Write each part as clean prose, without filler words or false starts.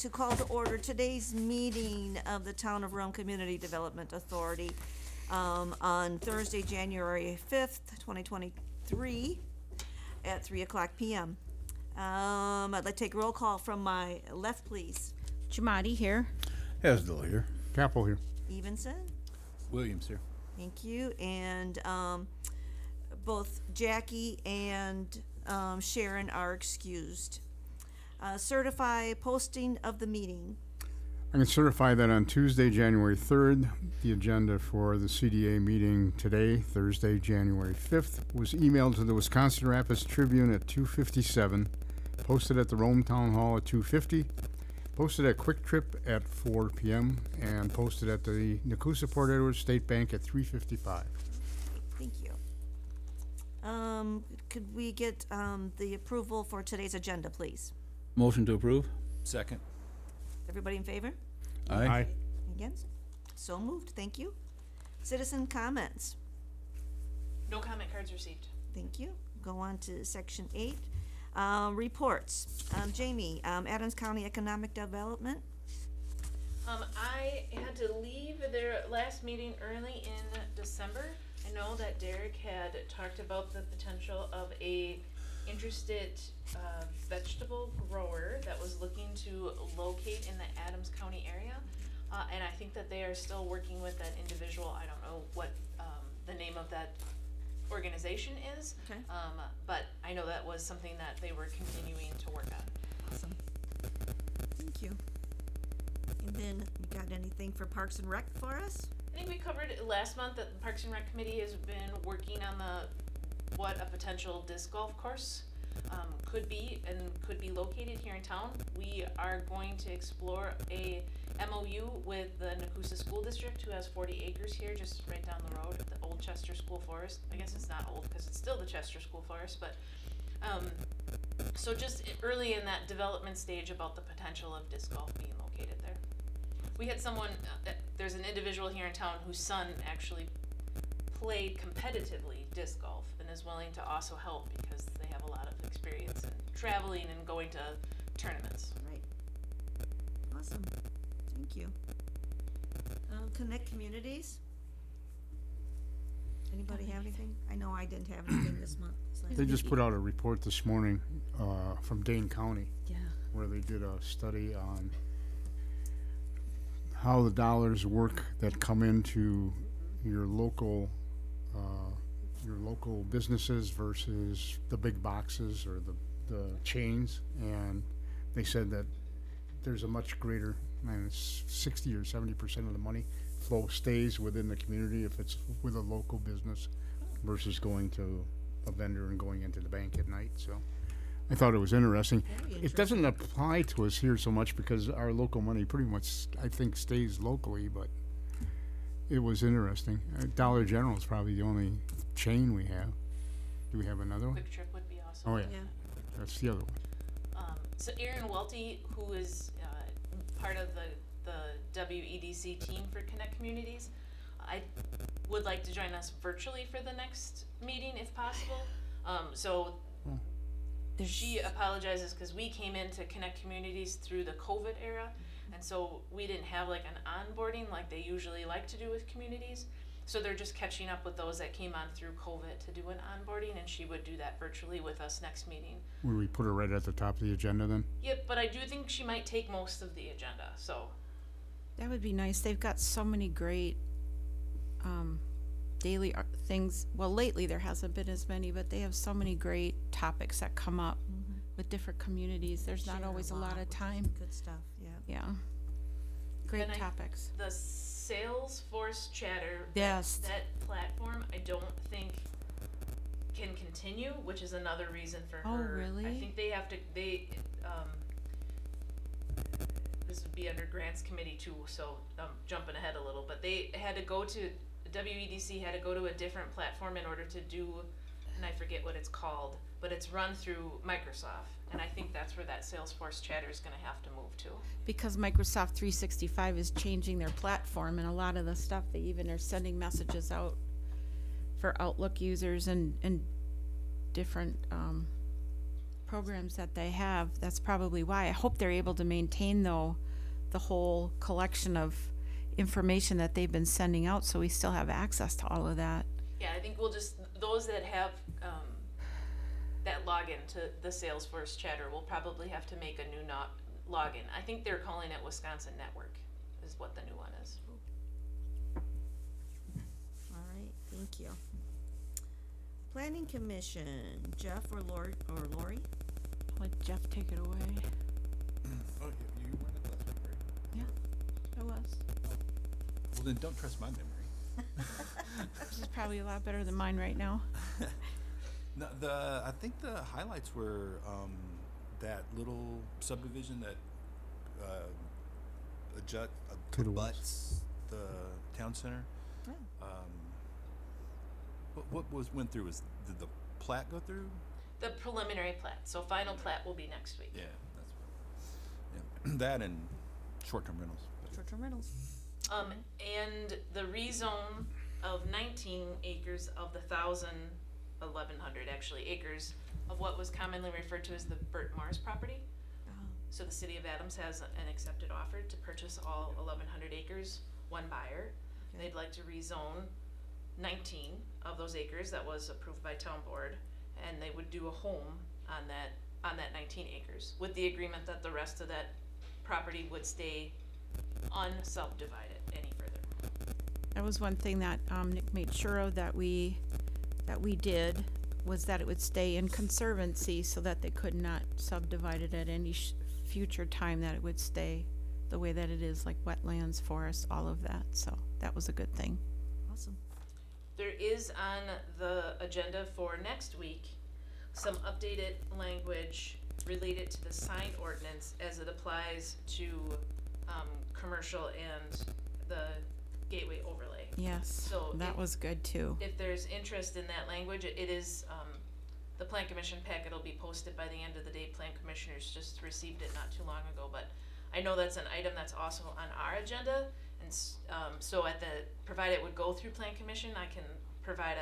to call to order today's meeting of the Town of Rome Community Development Authority on Thursday, January 5th, 2023 at 3 o'clock p.m. I'd like to take a roll call from my left, please. Jamadi here. Hesdell here. Capel here. Evenson, Williams here. thank you, and both Jackie and Sharon are excused. Certify posting of the meeting. I can certify that on Tuesday, January 3rd, the agenda for the CDA meeting today, Thursday, January 5th, was emailed to the Wisconsin Rapids Tribune at 2:57, posted at the Rome Town Hall at 2:50, posted at Quick Trip at 4 p.m., and posted at the Nakusa Port Edward State Bank at 3:55. Thank you. Could we get the approval for today's agenda, please? Motion to approve. Second. Everybody in favor? Aye. Against? So moved, thank you. Citizen comments. No comment cards received. Thank you. Go on to section 8. Reports. Jamie, Adams County Economic Development. I had to leave their last meeting early in December. I know that Derek had talked about the potential of a interested vegetable grower that was looking to locate in the Adams County area. And I think that they are still working with that individual. I don't know what the name of that organization is. Okay. But I know that was something that they were continuing to work on. Awesome. Thank you. And then, you got anything for Parks and Rec for us? I think we covered it last month that the Parks and Rec Committee has been working on what a potential disc golf course could be and could be located here in town. We are going to explore a MOU with the Nakusa School District, who has 40 acres here just right down the road at the old Chester School Forest. I guess it's not old because it's still the Chester School Forest, but so just early in that development stage about the potential of disc golf being located there. We had someone, there's an individual here in town whose son actually played competitively disc golf and is willing to also help because they have a lot of experience in traveling and going to tournaments. Right. Awesome. Thank you. Connect Communities. Anybody have anything? I know I didn't have anything this month. They just put out a report this morning from Dane County, Yeah. where they did a study on how the dollars work that come into your local businesses versus the big boxes or the chains, and they said that there's a much greater, 60 or 70% of the money flow stays within the community if it's with a local business versus going to a vendor and going into the bank at night. So I thought it was interesting. It doesn't apply to us here so much because our local money pretty much, I think, stays locally, but it was interesting. Dollar General is probably the only chain we have. Do we have another one? Quick Trip would be awesome. Oh, yeah. Yeah. That's the other one. So Aaron Welty, who is part of the WEDC team for Connect Communities, I would like to join us virtually for the next meeting if possible. She apologizes because we came into Connect Communities through the COVID era, and so we didn't have like an onboarding like they usually like to do with communities. So they're just catching up with those that came on through COVID to do an onboarding, and she would do that virtually with us next meeting. Would we put her right at the top of the agenda then? Yep, but I do think she might take most of the agenda, so. That would be nice. They've got so many great daily things. Well, lately there hasn't been as many, but they have so many great topics that come up with different communities. There's not Share always a lot with of time. Good stuff, yeah. Yeah. Great And topics. The Salesforce chatter, Yes. that platform, I don't think can continue, which is another reason for Oh, her. really? I think they have to, this would be under grants committee too, so I'm jumping ahead a little, but they had to go to, WEDC had to go to a different platform in order to do, and I forget what it's called, but it's run through Microsoft, and I think that's where that Salesforce chatter is gonna have to move to. Because Microsoft 365 is changing their platform, and a lot of the stuff, they even are sending messages out for Outlook users and different programs that they have, that's probably why. I hope they're able to maintain, though, the whole collection of information that they've been sending out, so we still have access to all of that. Yeah, I think we'll just, those that have, that login to the Salesforce chatter will probably have to make a new login. I think they're calling it Wisconsin Network, is what the new one is. All right, thank you. Planning Commission, Jeff or Lori? Let Jeff take it away. Oh, you weren't at the last one, right? Yeah, I was. Well, then don't trust my memory. This is probably a lot better than mine right now. No, I think the highlights were that little subdivision that To the abuts the town center. Oh. What went through? Did the plat go through? The preliminary plat, so final plat will be next week. Yeah, that's what. Yeah, that and short-term rentals. Short-term rentals. And the rezone of 19 acres of the 1,100 actually acres of what was commonly referred to as the Burt Mars property. Oh. So the city of Adams has an accepted offer to purchase all 1,100 acres, one buyer. Okay. They'd like to rezone 19 of those acres that was approved by town board, and they would do a home on that 19 acres with the agreement that the rest of that property would stay unsubdivided any further. That was one thing that Nick made sure of that we did, was that it would stay in conservancy so that they could not subdivide it at any future time, that it would stay the way that it is, like wetlands, forests, all of that. So that was a good thing. Awesome. There is on the agenda for next week some updated language related to the sign ordinance as it applies to commercial and the gateway overlay. Yes, So that was good too. If there's interest in that language, it is, the Plan Commission packet will be posted by the end of the day. Plan Commissioners just received it not too long ago, but I know that's an item that's also on our agenda. And so provided it would go through Plan Commission, I can provide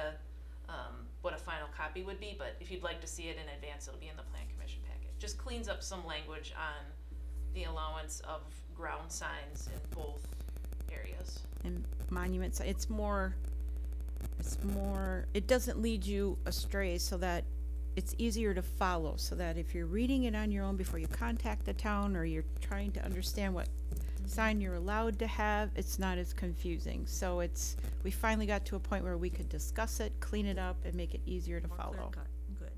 what a final copy would be, but if you'd like to see it in advance, it'll be in the Plan Commission packet. Just cleans up some language on the allowance of ground signs in both areas. And monuments, it doesn't lead you astray, so that it's easier to follow, so that if you're reading it on your own before you contact the town, or you're trying to understand what sign you're allowed to have, it's not as confusing. So we finally got to a point where we could discuss it, clean it up, and make it easier to More follow. clear cut. Good.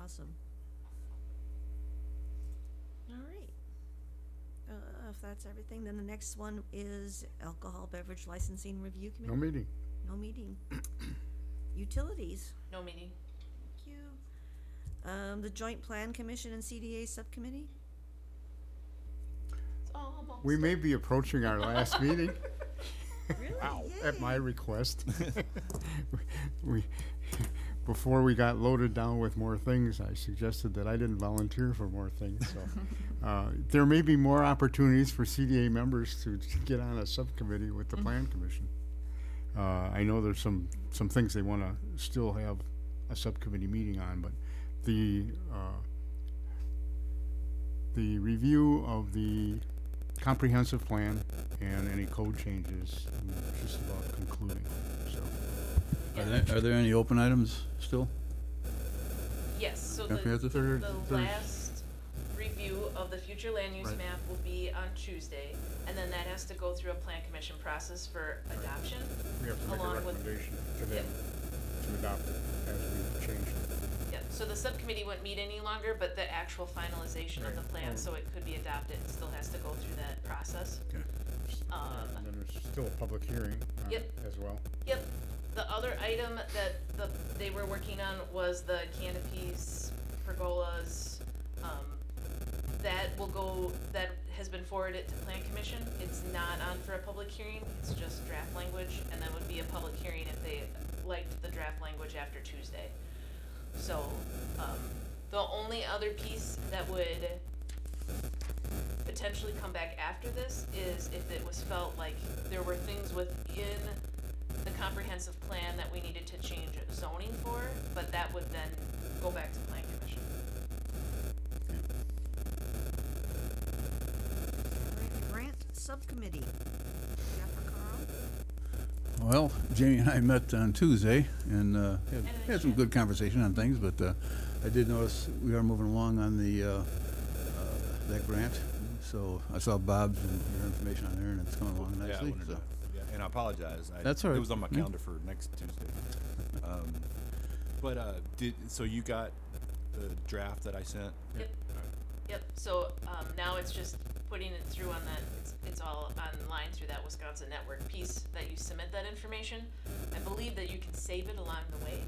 Awesome. All right. If that's everything, then the next one is Alcohol Beverage Licensing Review Committee. No meeting. No meeting. Utilities. No meeting. Thank you. The Joint Plan Commission and CDA Subcommittee. It's almost We may be approaching our last meeting. Really? At my Yay. request. Before we got loaded down with more things, I suggested that I didn't volunteer for more things. So there may be more opportunities for CDA members to get on a subcommittee with the Plan Commission. I know there's some things they want to still have a subcommittee meeting on, but the review of the comprehensive plan and any code changes is just about concluding. So Are there any open items still? Yes, so Comprehensive? the last review of the future land use Right. map will be on Tuesday, and then that has to go through a Plan Commission process for adoption. we have to make a Along with- recommendation to them to adopt it as we changed it. Yep, so the subcommittee wouldn't meet any longer, but the actual finalization of the Right. plan, so it could be adopted, still has to go through that process. Okay. And then there's still a public hearing on Yep. it as well. Yep, the other item that they were working on was the canopies, pergolas, that has been forwarded to Plan Commission. It's not on for a public hearing, it's just draft language, and that would be a public hearing if they liked the draft language after Tuesday. So, the only other piece that would potentially come back after this is if it was felt like there were things within the comprehensive plan that we needed to change zoning for, but that would then go back to Plan Commission. Subcommittee. Jeff or Carl? Well, Jamie and I met on Tuesday and had some good conversation on things, but I did notice we are moving along on the that grant. So I saw Bob's and your information on there, and it's coming along Yeah, I nicely. wanted So. to, yeah, and I apologize. That's all right. It was on my Yeah. calendar for next Tuesday. So you got the draft that I sent? Yep. Yep, so, now it's just putting it through on that, it's all online through that Wisconsin Network piece that you submit that information. I believe that you can save it along the way.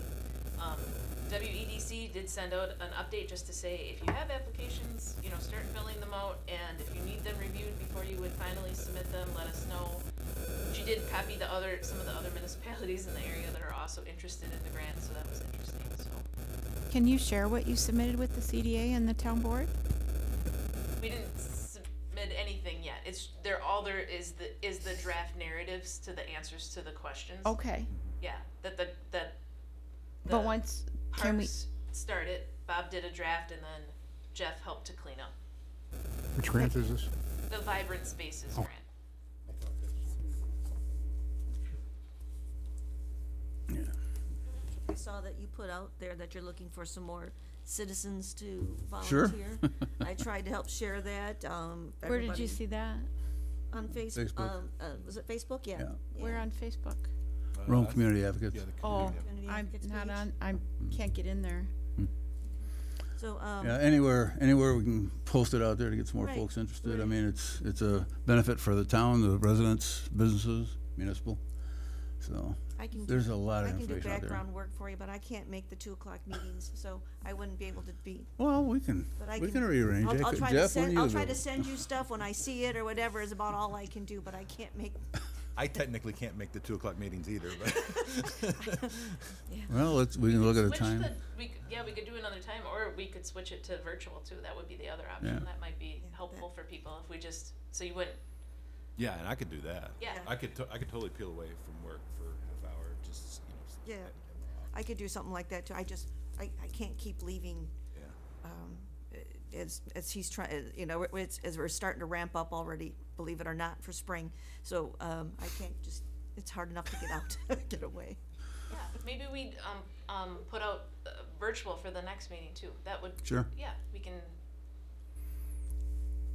WEDC did send out an update just to say, if you have applications, start filling them out, and if you need them reviewed before you would finally submit them, let us know. She did copy some of the other municipalities in the area that are also interested in the grant, so that was interesting, so. Can you share what you submitted with the CDA and the town board? We didn't submit anything yet. All there is the draft narratives to the answers to the questions. Okay, Yeah, that but once, can we, Parks started, Bob did a draft, and then Jeff helped to clean up. Which grant is this? The Vibrant Spaces Oh. grant. Yeah. I saw that you put out there that you're looking for some more citizens to Sure. volunteer. I tried to help share that. where did you everybody- see that? On Facebook. Facebook. Was it Facebook? Yeah. Yeah. Where on Facebook? Rome Community Advocates. Yeah, the Oh, community. Community I'm Advocates not page. on, I can't get in there. So, Yeah, anywhere we can post it out there to get some more Right, folks interested. I right. mean, it's a benefit for the town, the residents, businesses, municipal. So I can there's do, a lot of I can do information out there. background work for you, but I can't make the 2:00 meetings, so I wouldn't be able to be. Well, we can But I we can can rearrange. I'll, it. I'll try Jeff, to when send. are I'll you try to available? send you stuff when I see it or whatever is about all I can do, but I can't make. I technically can't make the 2:00 meetings either, but Well, we can look at a Switch time. we could do another time, or we could switch it to virtual too. That would be the other option. Yeah. That might be Yeah, helpful that- for people if we just, so you wouldn't, yeah, and I could do that. Yeah. I could totally peel away from work for a half hour, just Yeah, I could do something like that too. I can't keep leaving. Yeah. As he's trying, as we're starting to ramp up already, believe it or not, for spring. So I can't just. It's hard enough to get out, get away. yeah, maybe we'd, put out virtual for the next meeting too. That would. Sure. Yeah, we can,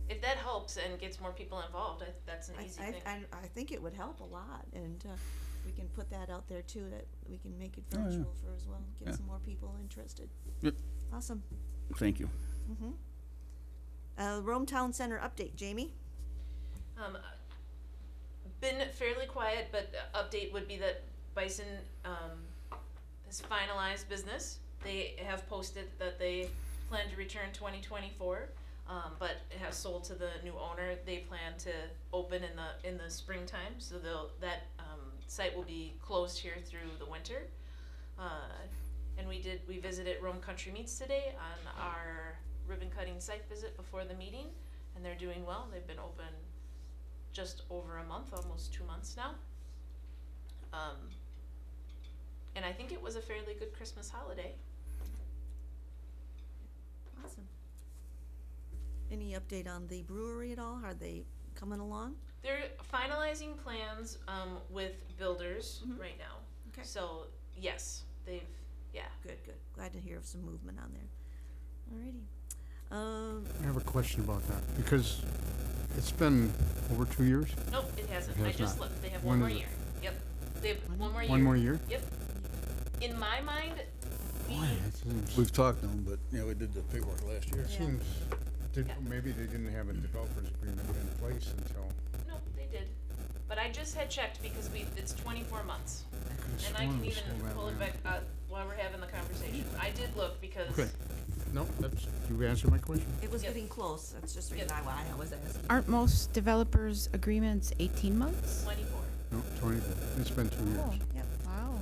if that helps and gets more people involved, that's an easy thing. I think it would help a lot, and we can put that out there too. That we can make it Oh, yeah. virtual for as well. Get Yeah. some more people interested. Yep. Awesome. Thank you. Rome Town Center update, Jamie. Been fairly quiet, but update would be that Bison has finalized business. They have posted that they plan to return 2024, but it has sold to the new owner. They plan to open in the springtime, so that site will be closed here through the winter. And we visited Rome Country Meats today on our ribbon cutting site visit before the meeting, and they're doing well. They've been open just over a month, almost 2 months now. And I think it was a fairly good Christmas holiday. Awesome. Any update on the brewery at all? Are they coming along? They're finalizing plans with builders right now. Okay. So yes, yeah. Good. Glad to hear of some movement on there. Alrighty. I have a question about that, because it's been over 2 years. Nope, it hasn't. It I has just not. looked. They have When one more is it? year. Yep. They have one more year. One more year? Yep. In my mind, Boy, it seems, We've talked to them, but we did the paperwork last year. Yeah. seems Yeah. maybe they didn't have a developers agreement in place until. no, they did. But I just had checked because it's 24 months. could've And I sworn can we even sold that pull it land. back while we're having the conversation. I did look because Okay. No, you answered my question. It was Yep. getting close. That's just the Yep. reason why I was asking. Aren't most developers' agreements 18 months? 24. No, 20, it's been 2 years. Oh, Yep. wow.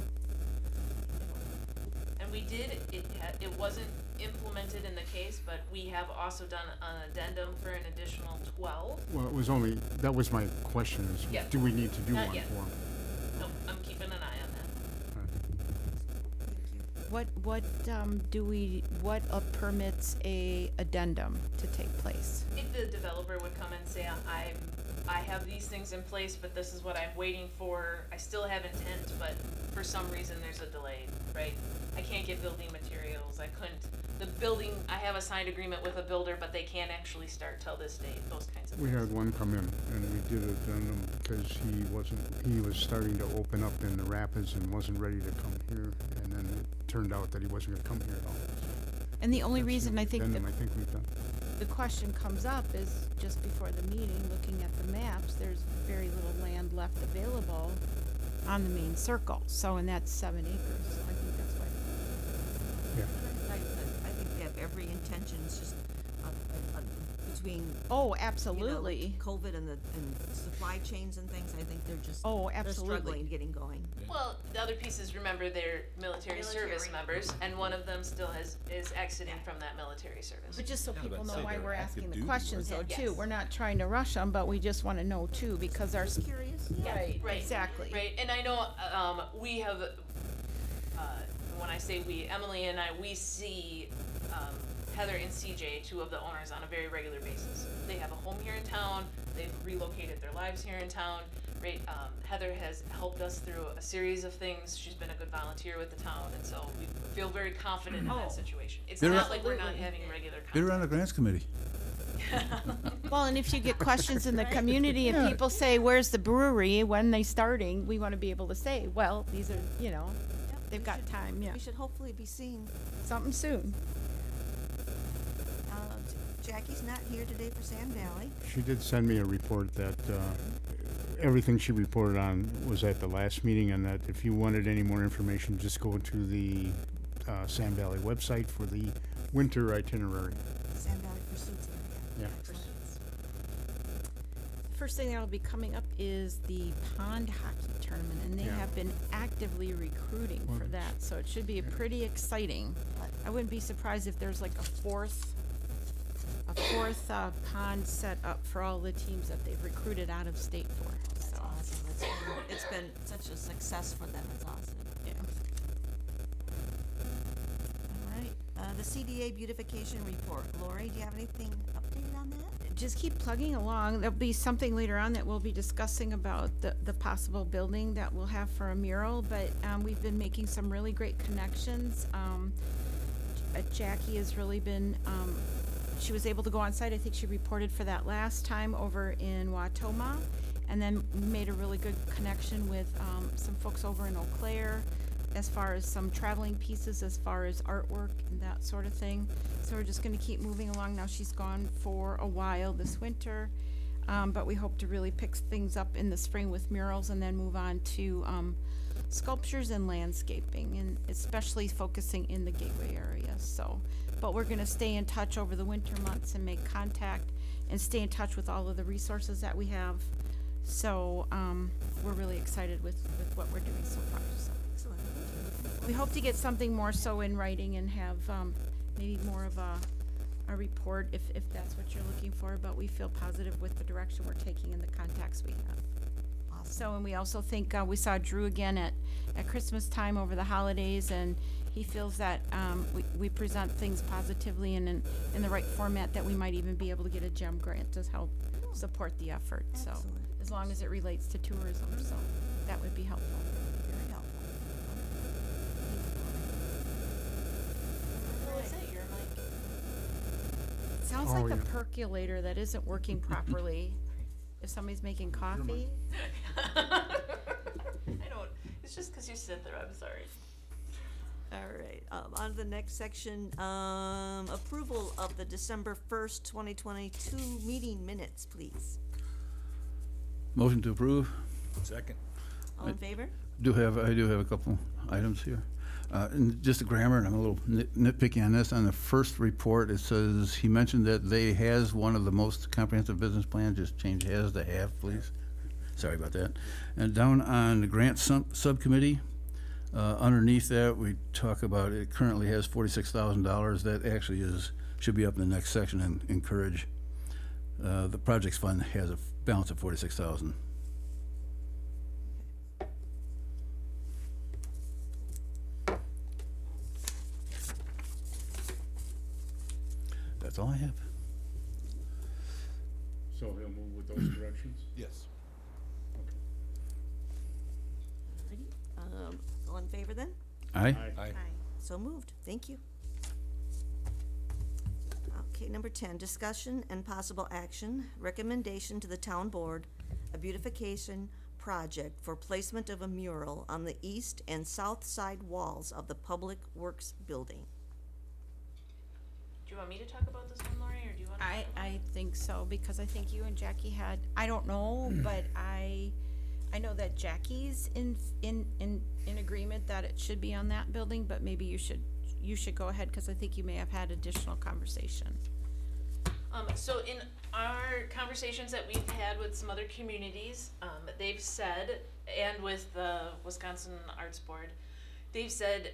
And we did, it wasn't implemented in the case, but we have also done an addendum for an additional 12. Well, it was only, that was my question is, Yeah. do we need to do Not one yet. for them? Nope, I'm keeping an eye on that. Thank you. What permits a addendum to take place? If the developer would come and say, I I have these things in place, but this is what I'm waiting for. I still have intent, but for some reason there's a delay, right? I can't get building materials. I couldn't. The building, I have a signed agreement with a builder, but they can't actually start till this date, those kinds of We things. had one come in and we did it on him because he was starting to open up in the rapids and wasn't ready to come here. And then it turned out that he wasn't gonna come here at all. And the only That's the reason I think addendum I think we've done. the question comes up is just before the meeting, looking at the maps, there's very little land left available on the main circle. So, and that's 7 acres, so I think that's why. Yeah. I think they have every intention, it's just, between, Oh, you know, absolutely. COVID and supply chains and things, I think they're just, Oh, they're absolutely. struggling getting going. Well, the other piece is, remember, they're military service members, and one of them still is exiting from that military service. But just so Yeah, people but know say why they're we're active asking the duty, questions though right? too. Yes. We're not trying to rush them, but we just wanna know too, because our, Just curious, yeah. Right, exactly. Right, and I know, we have, when I say we, Emily and I, we see, Heather and CJ, two of the owners, on a very regular basis. They have a home here in town, they've relocated their lives here in town, right? Heather has helped us through a series of things, she's been a good volunteer with the town, and so we feel very confident in Oh. that situation. It's They're- not like we're not Absolutely. having regular Get her on contact. the grants committee. well, and if you get questions in the community and Yeah. people say, where's the brewery, when they starting, we wanna be able to say, well, these are, you know, Yep, they've we got should- time, yeah, We should hopefully be seeing, something soon. Jackie's not here today for Sand Valley. She did send me a report that everything she reported on was at the last meeting, and that if you wanted any more information, just go to the Sand Valley website for the winter itinerary. Sand Valley Pursuits area. Yeah. Excellent. First thing that'll be coming up is the pond hockey tournament, and they Yeah. have been actively recruiting for Well, that, so it should be pretty exciting. I wouldn't be surprised if there's like a fourth pond set up for all the teams that they've recruited out of state for, That's so. awesome. It's been such a success for them. It's awesome. Yeah. All right. The CDA beautification report. Lori, do you have anything updated on that? Just keep plugging along. There'll be something later on that we'll be discussing about the possible building that we'll have for a mural, but, we've been making some really great connections. Jackie has really been, she was able to go on site. I think she reported for that last time over in Watoma, and then made a really good connection with, some folks over in Eau Claire as far as some traveling pieces, as far as artwork and that sort of thing. So we're just gonna keep moving along. Now she's gone for a while this winter, but we hope to really pick things up in the spring with murals and then move on to, sculptures and landscaping, and especially focusing in the gateway area, so. But we're gonna stay in touch over the winter months and make contact and stay in touch with all of the resources that we have. So, we're really excited with what we're doing so far, so. Excellent. We hope to get something more so in writing and have, maybe more of a report if that's what you're looking for, but we feel positive with the direction we're taking and the contacts we have. Awesome. So, and we also think, we saw Drew again at Christmas time over the holidays, and he feels that, we present things positively and in the right format, that we might even be able to get a GEM grant to help support the effort, so. Excellent. As long as it relates to tourism, so that would be helpful. Very helpful. What is it? You're like, Sounds Oh, like a yeah. percolator that isn't working properly. If somebody's making coffee. I don't, it's just because you sit there, I'm sorry. All right, on to the next section, approval of the December 1st, 2022 meeting minutes, please. Motion to approve. Second. All in favor? I do have a couple items here. And just the grammar, and I'm a little nitpicky on this. On the first report, it says, he mentioned that they has one of the most comprehensive business plans. Just change has to have, please. Sorry about that. And down on the grant subcommittee, underneath that, we talk about it currently has $46,000. That actually should be up in the next section and encourage. The projects fund has a balance of $46,000. That's all I have. So he'll move with those directions? Yes. Aye. Aye. So moved. Thank you. Okay, number 10, discussion and possible action, recommendation to the town board, a beautification project for placement of a mural on the east and south side walls of the Public Works Building. Do you want me to talk about this one, Lori, or do you want to? I think so, because I think you and Jackie had, I don't know, but I know that Jackie's in agreement that it should be on that building, but maybe you should go ahead, because I think you may have had additional conversation. So in our conversations that we've had with some other communities, they've said, and with the Wisconsin Arts Board, they've said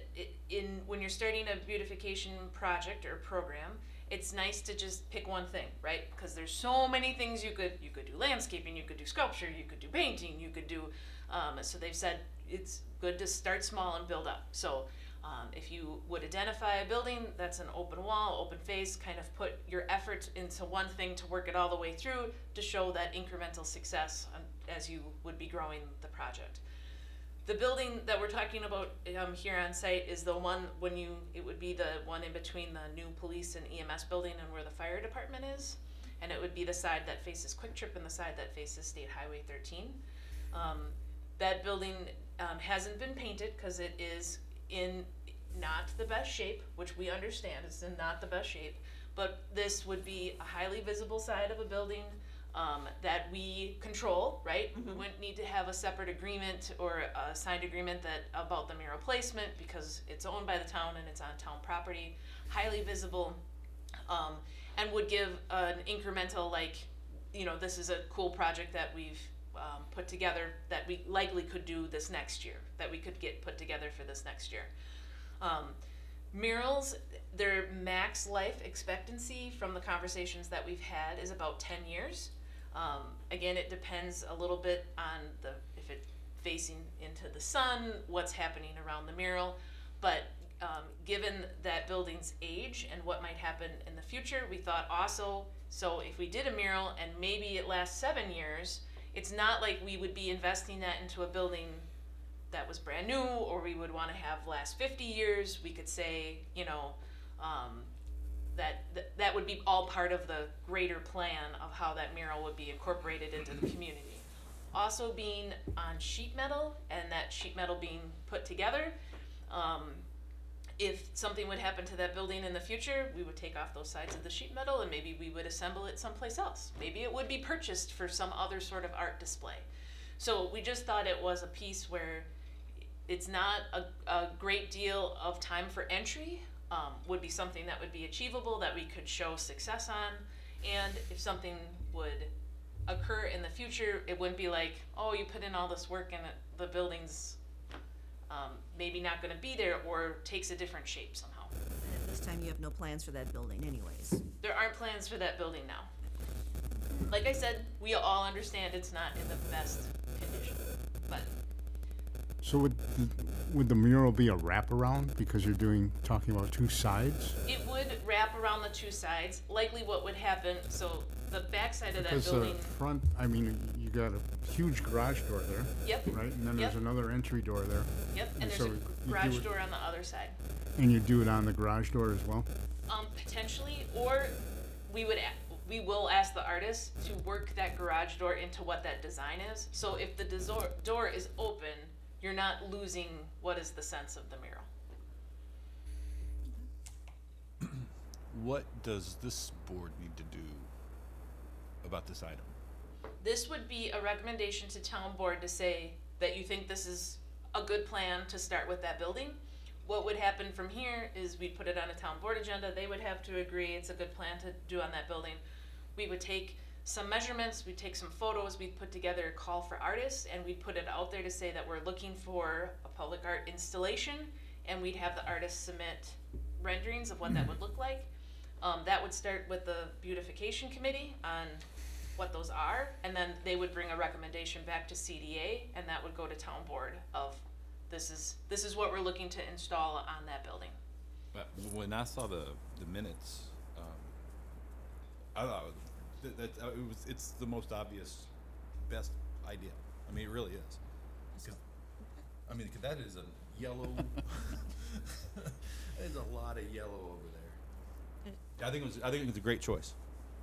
when you're starting a beautification project or program, it's nice to just pick one thing, right? Because there's so many things you could do landscaping, you could do sculpture, you could do painting, you could do, so they've said it's good to start small and build up. So if you would identify a building that's an open wall, open face, kind of put your effort into one thing to work it all the way through to show that incremental success as you would be growing the project. The building that we're talking about here on site is the one it would be the one in between the new police and EMS building and where the fire department is. And it would be the side that faces Quick Trip and the side that faces State Highway 13. That building hasn't been painted because it is in not the best shape, which we understand it's in not the best shape, but this would be a highly visible side of a building that we control, right? We wouldn't need to have a separate agreement or a signed agreement about the mural placement because it's owned by the town and it's on town property, highly visible, and would give an incremental, this is a cool project that we've put together that we likely could do this next year, that we could get put together for this next year. Murals, their max life expectancy from the conversations that we've had is about 10 years. Again, it depends a little bit on if it's facing into the sun, what's happening around the mural, but given that building's age and what might happen in the future, we thought also, so if we did a mural and maybe it lasts 7 years, it's not like we would be investing that into a building that was brand new, or we would want to have last 50 years. We could say, that would be all part of the greater plan of how that mural would be incorporated into the community. Also being on sheet metal and that sheet metal being put together, if something would happen to that building in the future, we would take off those sides of the sheet metal and maybe we would assemble it someplace else. Maybe it would be purchased for some other sort of art display. So we just thought it was a piece where it's not a great deal of time for entry, would be something that would be achievable, that we could show success on, and if something would occur in the future, it wouldn't be like, oh, you put in all this work and the building's maybe not going to be there or takes a different shape somehow. And at this time, you have no plans for that building anyways. There aren't plans for that building now. Like I said, we all understand it's not in the best condition, but So would the mural be a wraparound because you're talking about two sides? it would wrap around the two sides. Likely what would happen, so the back side of that Because the building, front, you got a huge garage door there, yep, right? And then Yep. there's another entry door there. yep, and And there's so a you garage do it- door on the other side. And you do it on the garage door as well? Potentially, or we will ask the artist to work that garage door into what that design is. So if the door is open, you're not losing what is the sense of the mural. What does this board need to do about this item? This would be a recommendation to town board to say that you think this is a good plan to start with that building. What would happen from here is we'd put it on a town board agenda, they would have to agree it's a good plan to do on that building. We would take some measurements, we'd take some photos, we'd put together a call for artists, and we'd put it out there to say that we're looking for a public art installation, and we'd have the artists submit renderings of what that would look like. That would start with the beautification committee on what those are, and then they would bring a recommendation back to CDA, and that would go to town board of this is what we're looking to install on that building. But when I saw the minutes, I thought it's the most obvious, best idea. I mean, it really is. 'Cause, I mean, that is a yellow There's a lot of yellow over there. I think it was a great choice.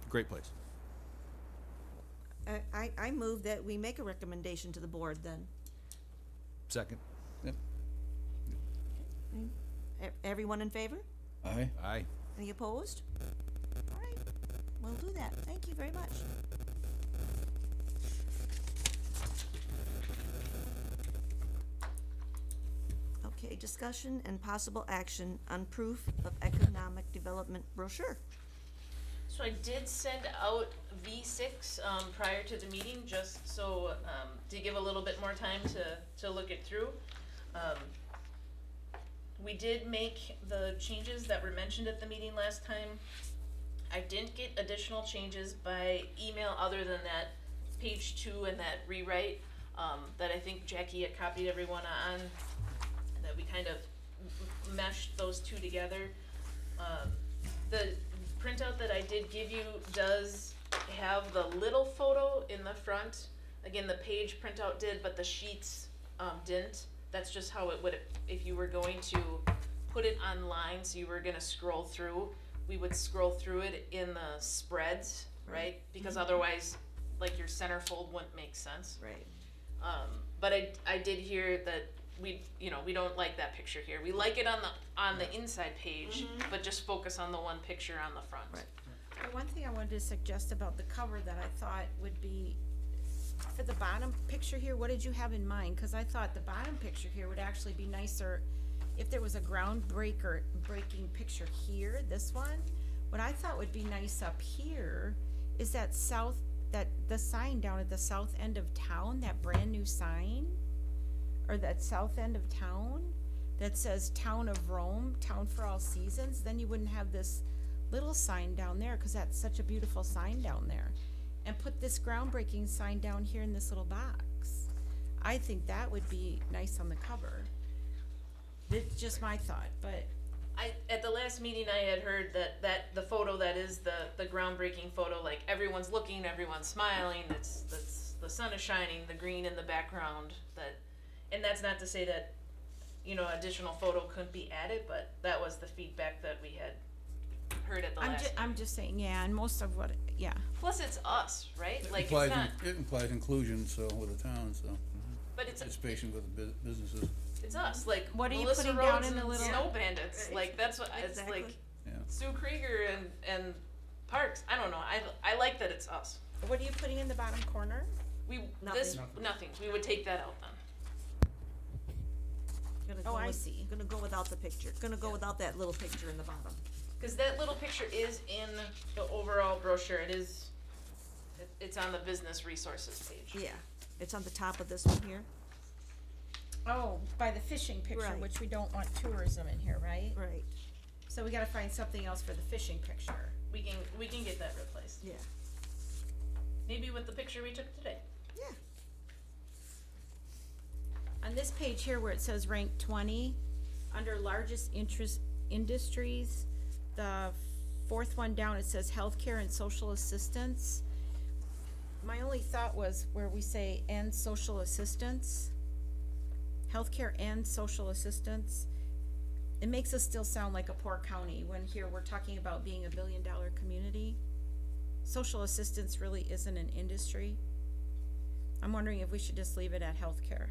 Great place. I move that we make a recommendation to the board then. Second. Yep. Everyone in favor? Aye. Aye. Any opposed? All right, we'll do that. Thank you very much. Okay, discussion and possible action on proof of economic development brochure. So I did send out V6 prior to the meeting, just so to give a little bit more time to look it through. We did make the changes that were mentioned at the meeting last time. I didn't get additional changes by email other than that page 2 and that rewrite that I think Jackie had copied everyone on, that we kind of meshed those two together. The printout that I did give you does have the little photo in the front. Again, the page printout did, but the sheets didn't. That's just how it would, if you were going to put it online, so you were gonna scroll through, we would scroll through it in the spreads, right? Because otherwise, like, your centerfold wouldn't make sense. Right. But I did hear that we don't like that picture here. We like it on the inside page, but just focus on the one picture on the front. Right. The one thing I wanted to suggest about the cover that I thought would be, for the bottom picture here, what did you have in mind? Cause I thought the bottom picture here would actually be nicer if there was a breaking picture here, this one. What I thought would be nice up here is that the sign down at the south end of town, that brand new sign, or that south end of town, that says Town of Rome, Town for All Seasons. Then you wouldn't have this little sign down there, cause that's such a beautiful sign down there. And put this groundbreaking sign down here in this little box. I think that would be nice on the cover. It's just my thought, but At the last meeting, I had heard that the photo that is the groundbreaking photo, like, everyone's looking, everyone's smiling, that's the sun is shining, the green in the background, and that's not to say that, additional photo couldn't be added, but that was the feedback that we had heard at the last meeting. I'm just saying, yeah, and most of what, yeah. Plus, it's us, right? Like, Implies it's not, It implies inclusion, so, with the town, so, but it's participation with the businesses. it's us, like, What are you Melissa putting down Rhodes in the and little- Snow Bandits, Right. like, that's what, it's Exactly. like, Yeah. Sue Krieger and Parks, I don't know, I like that it's us. What are you putting in the bottom corner? Nothing, we would take that out then. Gonna Oh, go I with- see. Gonna go without the picture, gonna go without that little picture in the bottom. Cause that little picture is in the overall brochure, it's on the business resources page. Yeah, it's on the top of this one here. Oh, by the fishing picture, Right. which we don't want tourism in here, right? Right, So we gotta find something else for the fishing picture. We can get that replaced, yeah, maybe with the picture we took today. yeah. On this page here where it says rank 20, under largest interest industries, the fourth one down, it says healthcare and social assistance. My only thought was where we say and social assistance, healthcare and social assistance, it makes us still sound like a poor county when here we're talking about being a $1 billion community. Social assistance really isn't an industry. I'm wondering if we should just leave it at healthcare.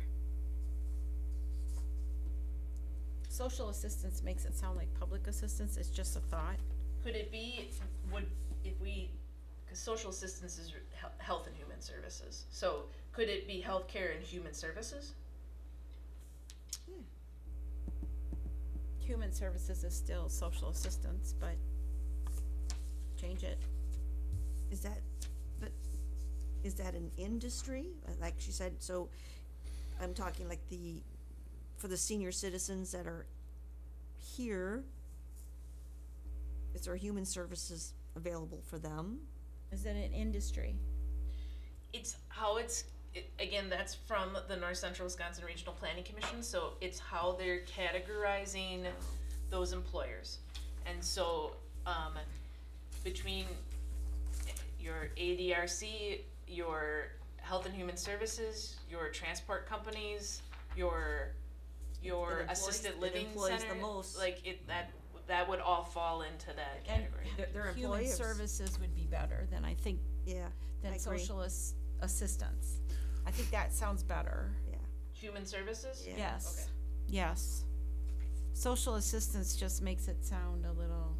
Social assistance makes it sound like public assistance, it's just a thought. Could it be, cause social assistance is health and human services, so could it be healthcare and human services? Human services is still social assistance, but change it. Is that an industry? Like she said, so I'm talking like for the senior citizens that are here, is there human services available for them? Is it an industry? It's how again, that's from the North Central Wisconsin Regional Planning Commission, so it's how they're categorizing those employers. And so, between your ADRC, your Health and Human Services, your transport companies, your your employs- assisted it living employs center, the most. like that would all fall into that And category. They're human employers. services would be better than, I think, Yeah, I than agree. social assistance. I think that sounds better. Yeah, Human services? Yeah. Yes, Okay. yes. Social assistance just makes it sound a little.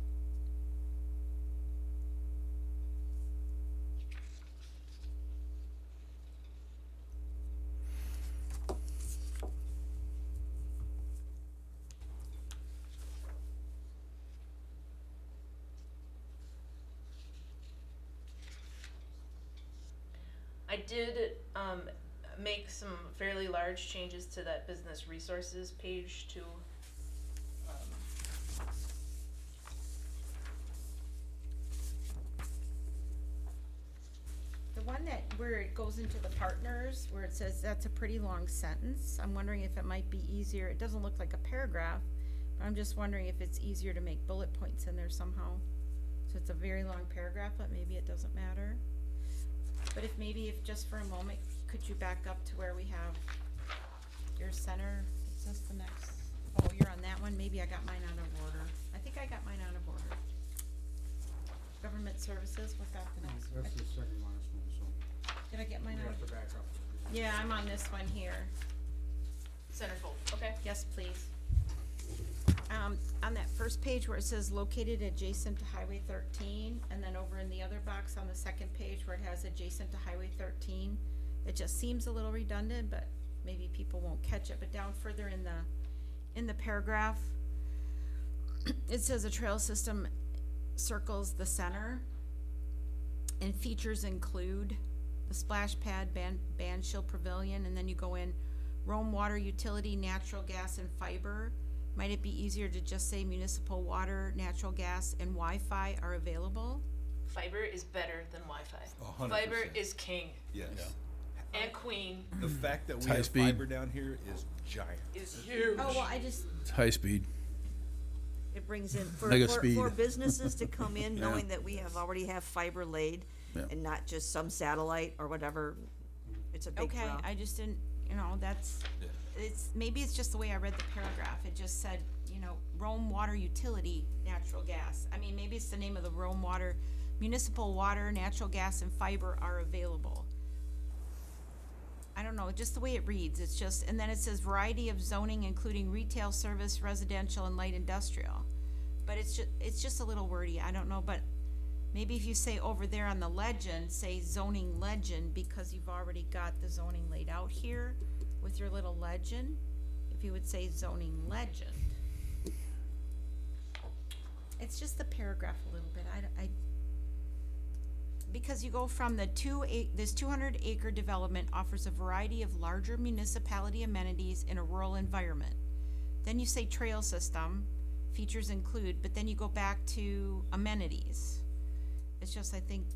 I did make some fairly large changes to that business resources page too. The one that, where it goes into the partners, where it says that's a pretty long sentence, I'm wondering if it might be easier, it doesn't look like a paragraph, but I'm just wondering if it's easier to make bullet points in there somehow. So it's a very long paragraph, but maybe it doesn't matter. But if just for a moment, could you back up to where we have your center, is this the next, oh, you're on that one, maybe I got mine out of order. I think I got mine out of order. Government services, what's that the next? That's the second last one, so Did I get mine we out? have to back up. Yeah, I'm on this one here. Centerfold, okay. Yes, please. On that first page where it says located adjacent to Highway 13, and then over in the other box on the second page where it has adjacent to Highway 13, it just seems a little redundant, but maybe people won't catch it. But down further in the paragraph, it says a trail system circles the center, and features include the splash pad, band shill pavilion, and then you go in Rome water utility, natural gas and fiber. Might it be easier to just say municipal water, natural gas, and Wi-Fi are available? Fiber is better than Wi-Fi. 100%. Fiber is king Yes. and queen The fact that we High have speed. fiber down here is giant. is huge. Oh, well, I just, It's high speed. it brings in, Mega for speed. businesses to come in Yeah. knowing that we already have fiber laid Yeah. and not just some satellite or whatever, it's a big okay, draw. I just didn't, that's, Yeah. maybe it's just the way I read the paragraph. It just said, Rome water utility, natural gas. I mean, maybe it's the name of the Rome water, municipal water, natural gas, and fiber are available. I don't know, just the way it reads, it's just, and then it says variety of zoning including retail, service, residential, and light industrial. But it's just a little wordy, I don't know, but maybe if you say over there on the legend, say zoning legend, because you've already got the zoning laid out here with your little legend, if you would say zoning legend. It's just the paragraph a little bit, because you go from this 200 acre development offers a variety of larger municipality amenities in a rural environment. Then you say trail system, features include, but then you go back to amenities. It's just, I think,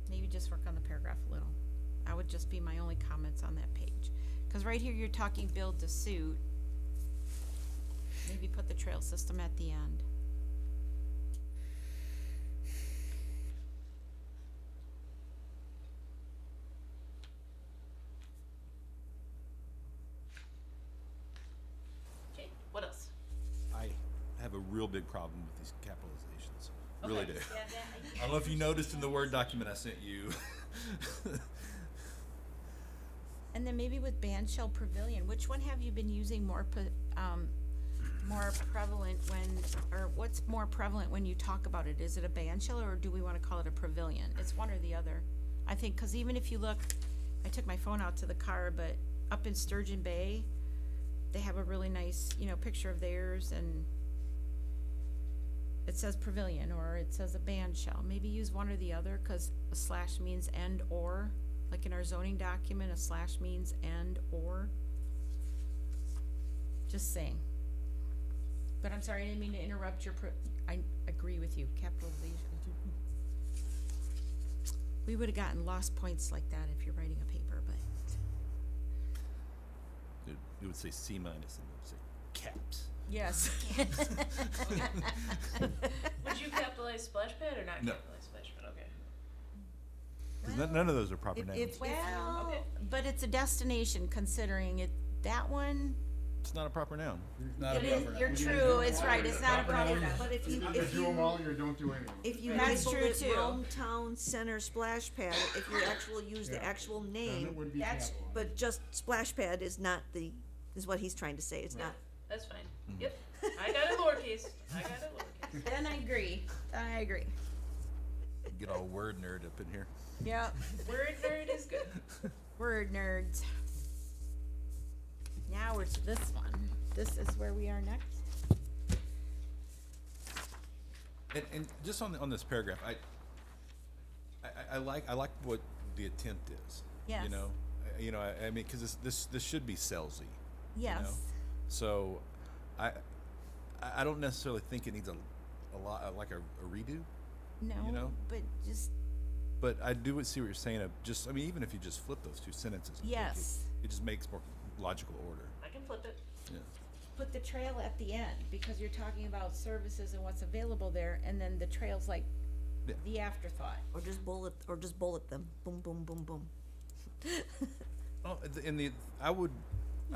maybe just work on the paragraph a little. That would just be my only comments on that page. Cause right here you're talking build to suit. Maybe put the trail system at the end. Okay, what else? I have a real big problem with these capitalizations. Really Okay. do. I don't know if you noticed in the Word document I sent you. And then maybe with band shell pavilion, which one have you been using more prevalent or what's more prevalent when you talk about it? Is it a band shell or do we wanna call it a pavilion? It's one or the other. I think, cause even if you look, I took my phone out to the car, but up in Sturgeon Bay, they have a really nice, picture of theirs and it says pavilion or it says a band shell. Maybe use one or the other, cause a slash means and or. Like in our zoning document, a slash means and or. Just saying. But I'm sorry, I didn't mean to interrupt your I agree with you, capitalization. We would've gotten lost points like that if you're writing a paper, but. It would say C minus and it would say caps. Yes. Would you capitalize splash pad or not No. capitalize splash pad? Okay. Because none of those are proper names. Well, Okay. but it's a destination considering it, that one, It's not a proper noun. Not a It is, proper you're noun. true, it's right, it's not a proper noun. But if you, Either do them all or don't do anything. if you That's labeled true, it too. Rome Town Center Splash Pad, if you actually use the Yeah. actual Then name, it would be That's- capitalized. but just splash pad is not is what he's trying to say, it's not. That's fine. Yep. I got it lowercase. I got it lowercase. Then I agree, Get all word nerd up in here. Yep, Word nerd is good. word nerds. Now we're to this one. This is where we are next. And just on this paragraph, I like what the attempt is. Yes. You know, I mean, because this should be salesy. Yes. You know? So, I don't necessarily think it needs a lot like a redo. No, You know? but just, But I do see what you're saying. I mean, even if you just flip those two sentences, I think Yes. it just makes more logical order. I can flip it. Yeah. put the trail at the end, because you're talking about services and what's available there, and then the trail's like Yeah. the afterthought. Or just bullet them, boom, boom, boom, boom. Oh, I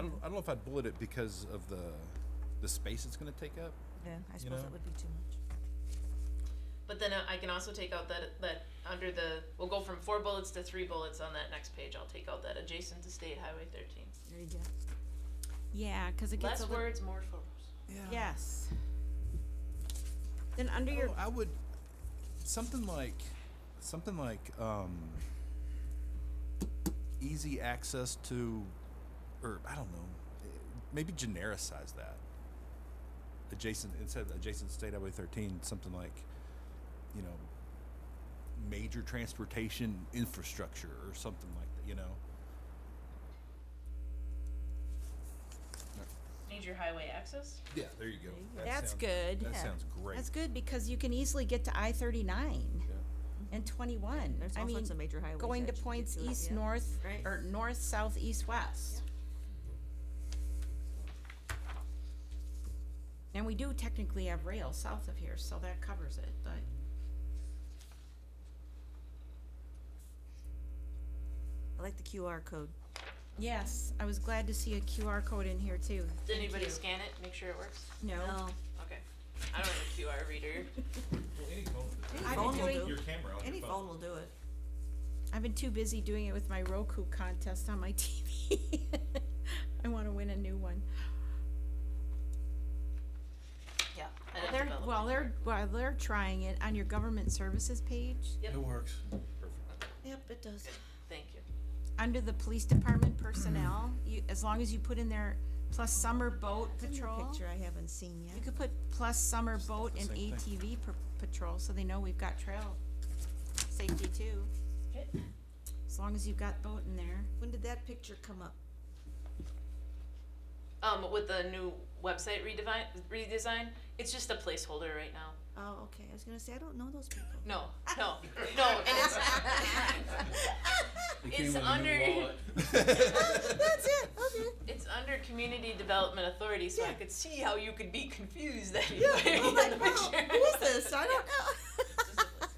don't know if I'd bullet it because of the space it's going to take up. Yeah, I suppose know? that would be too much. But then I can also take out that under we'll go from 4 bullets to 3 bullets on that next page. I'll take out that adjacent to State Highway 13. There you go. Yeah, cause it gets Less a little, words, more photos. yes. Then under your, I would something like easy access to, or I don't know, maybe genericize that. Adjacent, instead of adjacent State Highway 13, something like, major transportation infrastructure or something like that. Major highway access. Yeah, there you go. that's good. That Yeah. sounds great. That's good, because you can easily get to I-39 Yeah. and 21. There's I all mean, sorts of major highways going to that you points get to, east, yeah. north, Right. or north, south, east, west. And we do technically have rail south of here, so that covers it, but. I like the QR code. Yes, I was glad to see a QR code in here too. Did Thank anybody you. scan it? Make sure it works. No. Okay. I don't have a QR reader. Any phone, Any I've phone been will doing- do. your camera on Any your phone will do it. I've been too busy doing it with my Roku contest on my TV. I wanna win a new one. Yeah. I didn't develop it. While they're trying it, on your government services page, Yep. It works. Yep, it does. Thank you. under the police department personnel, as long as you put in there plus summer boat It's in the patrol, picture I haven't seen yet. you could put plus summer boat and same thing. ATV patrol, so they know we've got trail safety too. Okay. As long as you've got boat in there. When did that picture come up? With the new website redesign, it's just a placeholder right now. Oh, okay, I was gonna say, I don't know those people. No, and it's It came It's with a new under- wallet. That's it, okay. it's under Community Development Authority, so I Yeah. could see how you could be confused that Yeah, I'm like, the wow, picture. who is this? I don't know. Just a placeholder.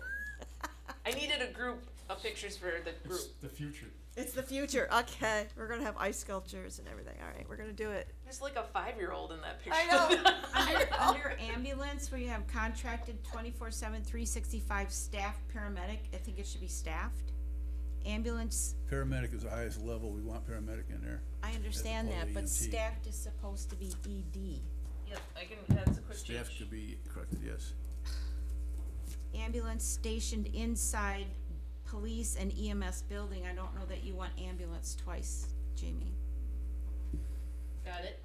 I needed a group of pictures for the group. The future. It's the future, okay, we're gonna have ice sculptures and everything, alright, we're gonna do it. There's like a 5-year-old in that picture. I know. Under ambulance, where you have contracted 24/7, 365 staff paramedic, I think it should be staffed. Ambulance, Paramedic is the highest level. We want paramedic in there. I understand opposed that, to but EMT. staffed is supposed to be ED. Yep, that's a quick Staff change. could be corrected, yes. Ambulance stationed inside police and EMS building, I don't know that you want ambulance twice, Jamie. Got it.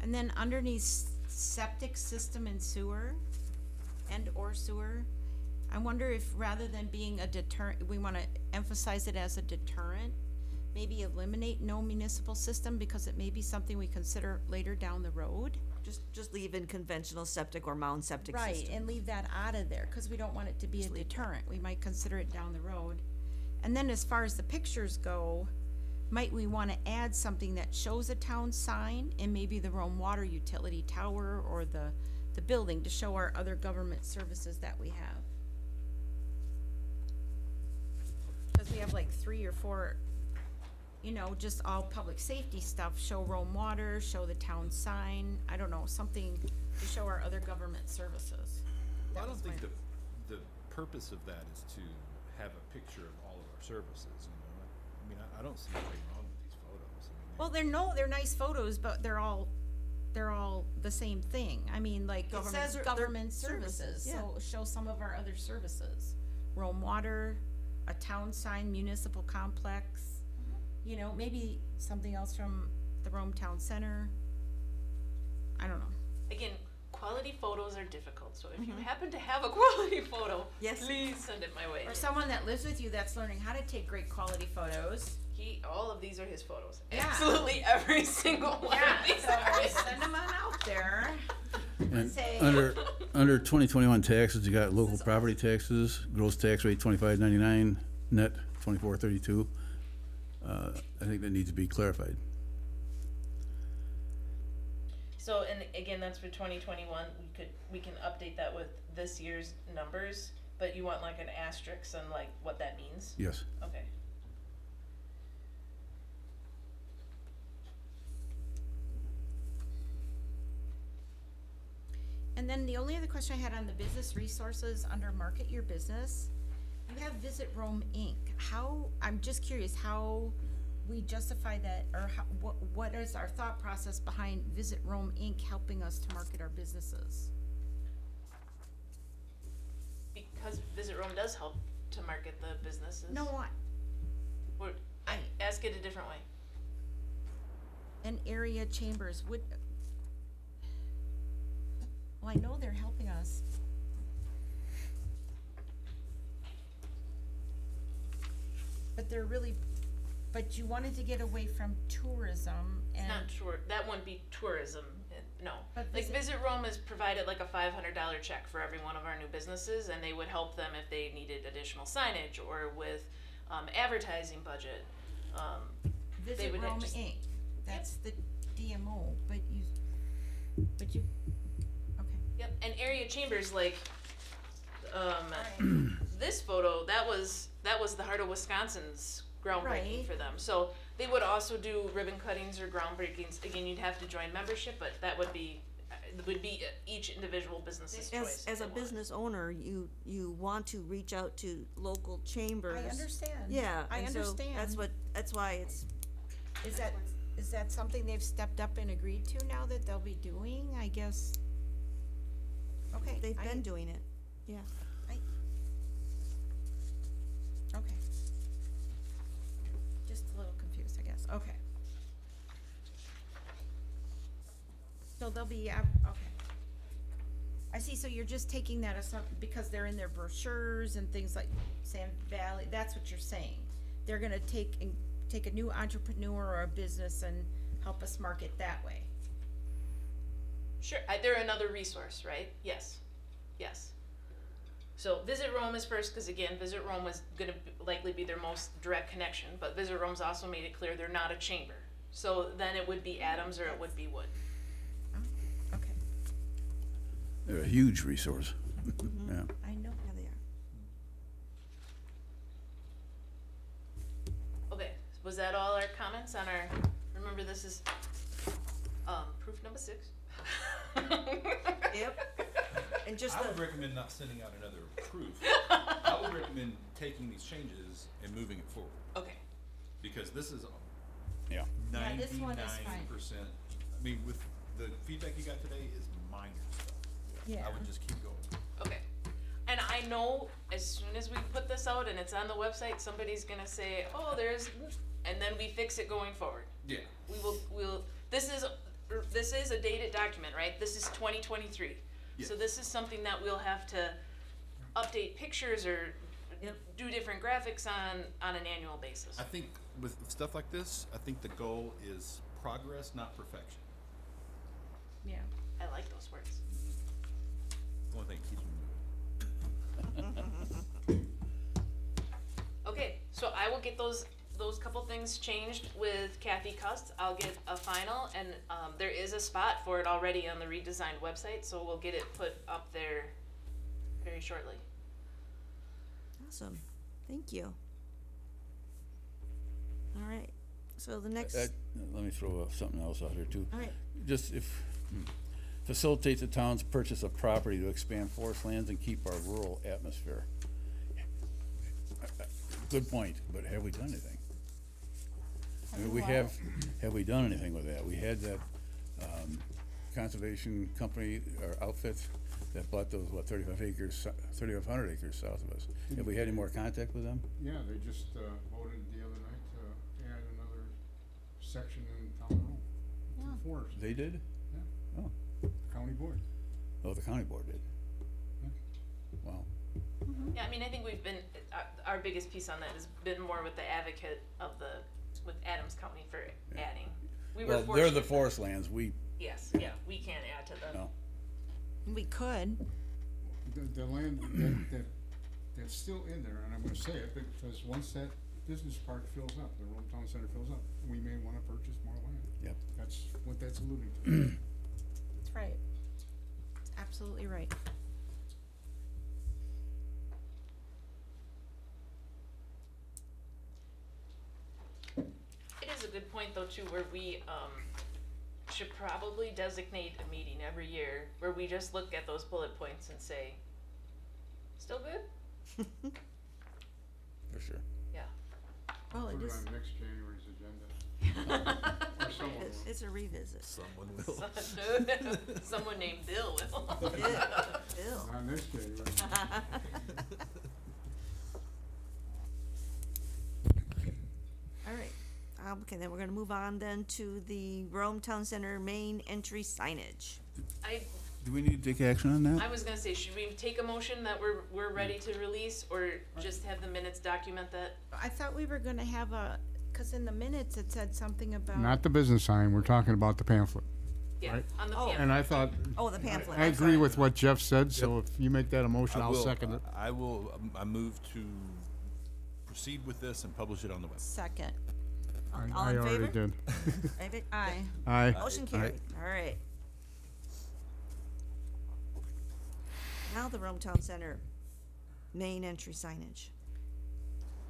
And then underneath septic system and sewer, and/or sewer, I wonder if rather than being a deterrent, we wanna emphasize it as a deterrent, maybe eliminate no municipal system, because it may be something we consider later down the road. Just leave in conventional septic or mound septic Right, system. and leave that out of there, cause we don't want it to be a Just leave that. deterrent, we might consider it down the road. And then as far as the pictures go, might we wanna add something that shows a town sign and maybe the Rome Water Utility Tower or the building to show our other government services that we have? Cause we have like 3 or 4, you know, just all public safety stuff, show Rome Water, show the town sign, I don't know, something to show our other government services. I That don't was think my- the purpose of that is to have a picture of all of our services, you know? I mean, I don't see anything wrong with these photos. I mean, Well, they're nice photos, but they're all the same thing. I mean, like, it Government says they're government services, services, yeah. so show some of our other services. Rome Water, a town sign, municipal complex, you know, maybe something else from the Rome Town Center. I don't know. Again, quality photos are difficult, so if you happen to have a quality photo, Yes. please send it my way. Or someone that lives with you that's learning how to take great quality photos. All of these are his photos. Yeah. Absolutely every single one Yeah, of these so are his. send them on out there. And Say- under 2021 taxes, you got local property taxes, gross tax rate 25.99, net 24.32. I think that needs to be clarified. So, and again, that's for 2021. We can update that with this year's numbers, but you want like an asterisk on like what that means? Yes. Okay. And then the only other question I had on the business resources under market your business, you have Visit Rome Inc. How, I'm just curious how we justify that, or how, what is our thought process behind Visit Rome Inc. helping us to market our businesses? Because Visit Rome does help to market the businesses. No, Or, ask it a different way. and area chambers would, well, I know they're helping us. But they're really, but you wanted to get away from tourism and. Not sure, that wouldn't be tourism, no. But Like Visit- Visit Rome has provided like a $500 check for every one of our new businesses, and they would help them if they needed additional signage or with, advertising budget. They Visit would Rome just- Inc. That's the DMO, but you, okay. Yep, and area chambers, like, Alright. this photo, that was the heart of Wisconsin's groundbreaking Right. for them. So they would also do ribbon cuttings or groundbreakings. Again, you'd have to join membership, but that would be each individual business's choice. As if a they want. business owner, you want to reach out to local chambers. I understand. Yeah, I and so understand. that's why it's, Is that something they've stepped up and agreed to now that they'll be doing, I guess? Okay. they've I- been doing it, yeah. Okay. Just a little confused, I guess, okay. So they'll be, okay. I see, so you're just taking that as because they're in their brochures and things like Sand Valley, that's what you're saying. They're gonna take a new entrepreneur or a business and help us market that way. Sure, they're another resource, right? Yes, yes. So Visit Rome is first, because again, Visit Rome was gonna likely be their most direct connection, but Visit Rome's also made it clear they're not a chamber. So then it would be Adams or it would be Wood. Oh, okay, They're a huge resource. Yeah. I know. Yeah, they are. Okay, was that all our comments on our, remember this is, proof number 6? Yep. And just I would the, recommend not sending out another proof. I would recommend taking these changes and moving it forward, Okay, because this is Yeah. Yeah, this one is fine. 99%. I mean, with the feedback you got today is minor stuff. Yeah. I would just keep going. okay. And I know as soon as we put this out and it's on the website, somebody's gonna say, oh, and then we fix it going forward. Yeah. We'll, this is a dated document, right? This is 2023. Yes. So this is something that we'll have to update pictures or Yep. do different graphics on an annual basis. I think with stuff like this, I think the goal is progress, not perfection. Yeah. I like those words. The only thing that keeps me moving. Okay, so I will get those couple things changed with Kathy Cust. I'll get a final, and there is a spot for it already on the redesigned website, so we'll get it put up there very shortly. awesome, thank you. All right, So the next, Let me throw something else out here too. all right, Just facilitate the town's purchase of property to expand forest lands and keep our rural atmosphere. Good point, but have we done anything? I mean, have we done anything with that? We had that, conservation company or outfit that bought those, 3,500 acres south of us. Have we had any more contact with them? Yeah, they just, voted the other night to add another section in town hall, to the forest, They did? Yeah. Oh, county board. oh, the county board did. Yeah. Wow. Yeah, I mean, I think we've been, our biggest piece on that has been more with the advocate of with Adams County for adding. We were Well, they're fortunate the that- forest lands, Yes, yeah, we can't add to them. no. We could. The land that's still in there, and I'm gonna say it, because once that business park fills up, the Rome Town Center fills up, we may wanna purchase more land. Yep. That's what that's alluding to. That's right. That's absolutely right. It is a good point though too, where we, should probably designate a meeting every year where we just look at those bullet points and say, still good? For sure. Yeah. Well, Put it it is, on next January's agenda. Or someone will. it's a revisit. Someone will. Someone named Bill will. Bill. Not next January. All right, okay, then we're gonna move on then to the Rome Town Center main entry signage. Do we need to take action on that? I was gonna say, should we take a motion that we're ready to release, or just have the minutes document that? I thought we were gonna have cause in the minutes it said something about. Not the business sign, we're talking about the pamphlet. Yeah, Right. on the Oh. pamphlet. And I thought, Oh, the pamphlet. I I'm agree sorry. with what Jeff said, so if you make that a motion, I'll second it. I will, I move to proceed with this and publish it on the website. Second. All I in already favor? did. David? Aye. Aye. Motion carried, all right. Now the Rome Town Center main entry signage.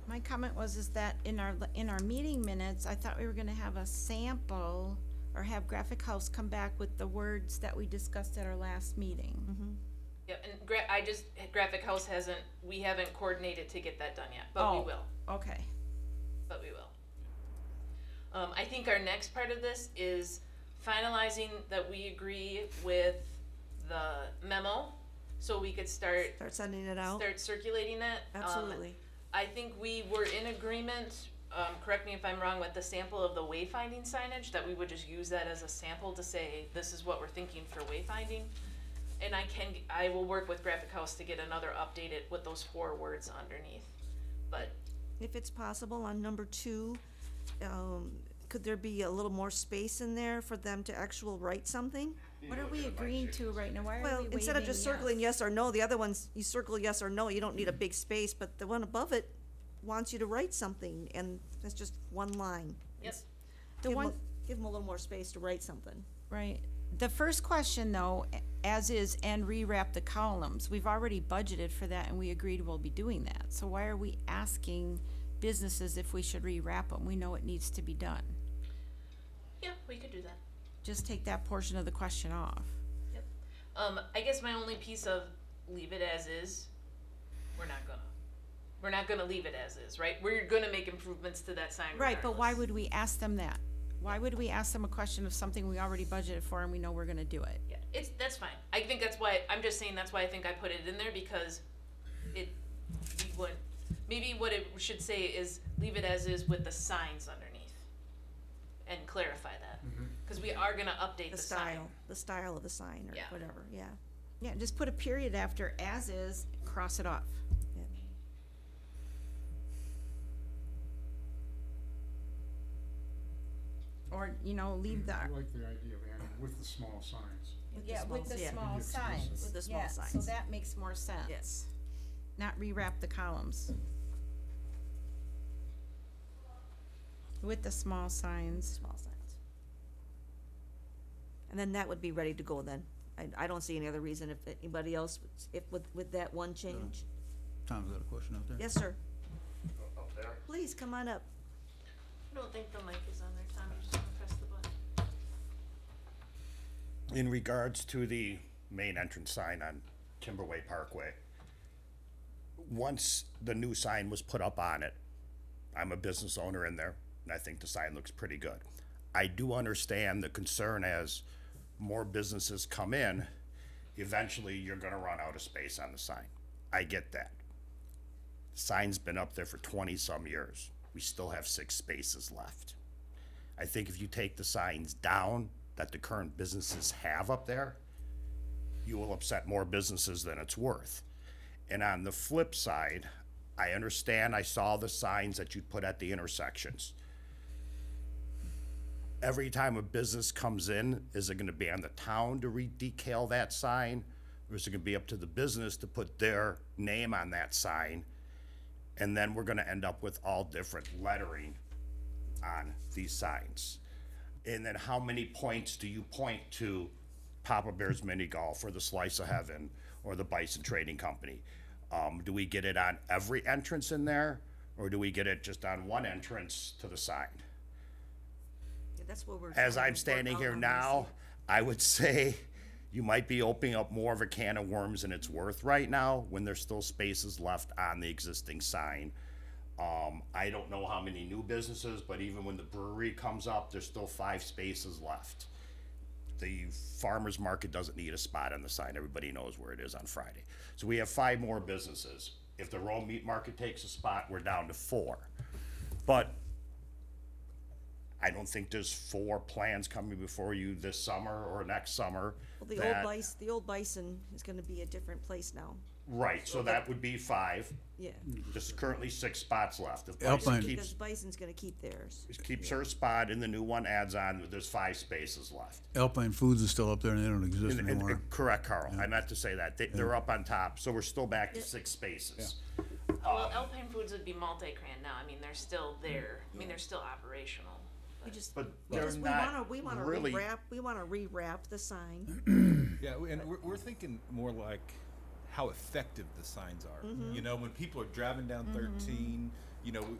My comment is that in our meeting minutes, I thought we were gonna have a sample or have Graphic House come back with the words that we discussed at our last meeting. Yeah, and Graphic House we haven't coordinated to get that done yet, but we Oh. will. Okay. But we will. I think our next part of this is finalizing that we agree with the memo, so we could start Start sending it out? circulating that. Absolutely. I think we were in agreement, correct me if I'm wrong, with the sample of the wayfinding signage, that we would just use that as a sample to say, this is what we're thinking for wayfinding. And I will work with Graphic House to get another updated with those 4 words underneath. But If it's possible, on number 2, could there be a little more space in there for them to actually write something? What are we agreeing to right now? Why are we Well, instead of waving just circling yes? yes or no, the other ones, you circle yes or no, you don't need a big space, but the one above it wants you to write something, and that's just one line. yep, The Give 'em one, a- Give them a little more space to write something. right. The first question though, as is, and rewrap the columns, we've already budgeted for that and we agreed we'll be doing that. So why are we asking businesses if we should rewrap them? We know it needs to be done. yeah, we could do that. Just take that portion of the question off. Yep. I guess my only piece of leave it as is, we're not gonna leave it as is, right? We're gonna make improvements to that sign Right, but why regardless. would we ask them that? Why would we ask them a question of something we already budgeted for and we know we're gonna do it? Yeah, that's fine. I think that's why, I'm just saying that's why I think I put it in there, because maybe what it should say is leave it as is with the signs underneath. And clarify that, cause we are gonna update The the sign. style of the sign, or Yeah. whatever, yeah. Yeah, just put a period after as is, cross it off. Yeah. Or, leave the, I like the idea of adding with the small signs. yeah, with the yeah. small Be signs. explicit. With the small Yeah, So signs. that makes more sense. Yes. Not rewrap the columns. With the small signs. Small signs. And then that would be ready to go then. I don't see any other reason if anybody else, if with that one change. Tom's got a question out there. Yes, sir. Please, come on up. I don't think the mic is on there, Tom, you just wanna press the button. In regards to the main entrance sign on Timberway Parkway, once the new sign was put up on it, I'm a business owner in there, and I think the sign looks pretty good. I do understand the concern as more businesses come in, eventually you're gonna run out of space on the sign. I get that. The sign's been up there for 20-some years. We still have 6 spaces left. I think if you take the signs down that the current businesses have up there, you will upset more businesses than it's worth. And on the flip side, I understand, I saw the signs that you put at the intersections. Every time a business comes in, is it gonna be on the town to re-decal that sign? Or is it gonna be up to the business to put their name on that sign? And then we're gonna end up with all different lettering on these signs. And then how many points do you point to Papa Bear's Mini Golf or the Slice of Heaven or the Bison Trading Company? Do we get it on every entrance in there, or do we get it just on one entrance to the sign? Yeah, that's what we're. As trying to I'm work standing out here on this. now, I would say you might be opening up more of a can of worms than it's worth right now when there's still spaces left on the existing sign. I don't know how many new businesses, but even when the brewery comes up, there's still 5 spaces left. The farmer's market doesn't need a spot on the sign. Everybody knows where it is on Friday. So we have 5 more businesses. If the Rome Meat Market takes a spot, we're down to 4. But I don't think there's 4 plans coming before you this summer or next summer. Well, the that- old Bison is gonna be a different place now. Right, so that would be 5. Yeah. There's currently 6 spots left. If Alpine. Bison Because Bison's gonna keep theirs. keeps her spot and the new one adds on, there's 5 spaces left. Alpine Foods is still up there and they don't exist And- anymore. Correct, Carl. I meant to say that. They're up on top, so we're still back to 6 spaces. Well, Alpine Foods would be multi-cran now, I mean, they're still there, I mean, they're still operational. We just, But we they're just, not we wanna really- rewrap the sign. Yeah, and we're thinking more like how effective the signs are. You know, when people are driving down 13, you know,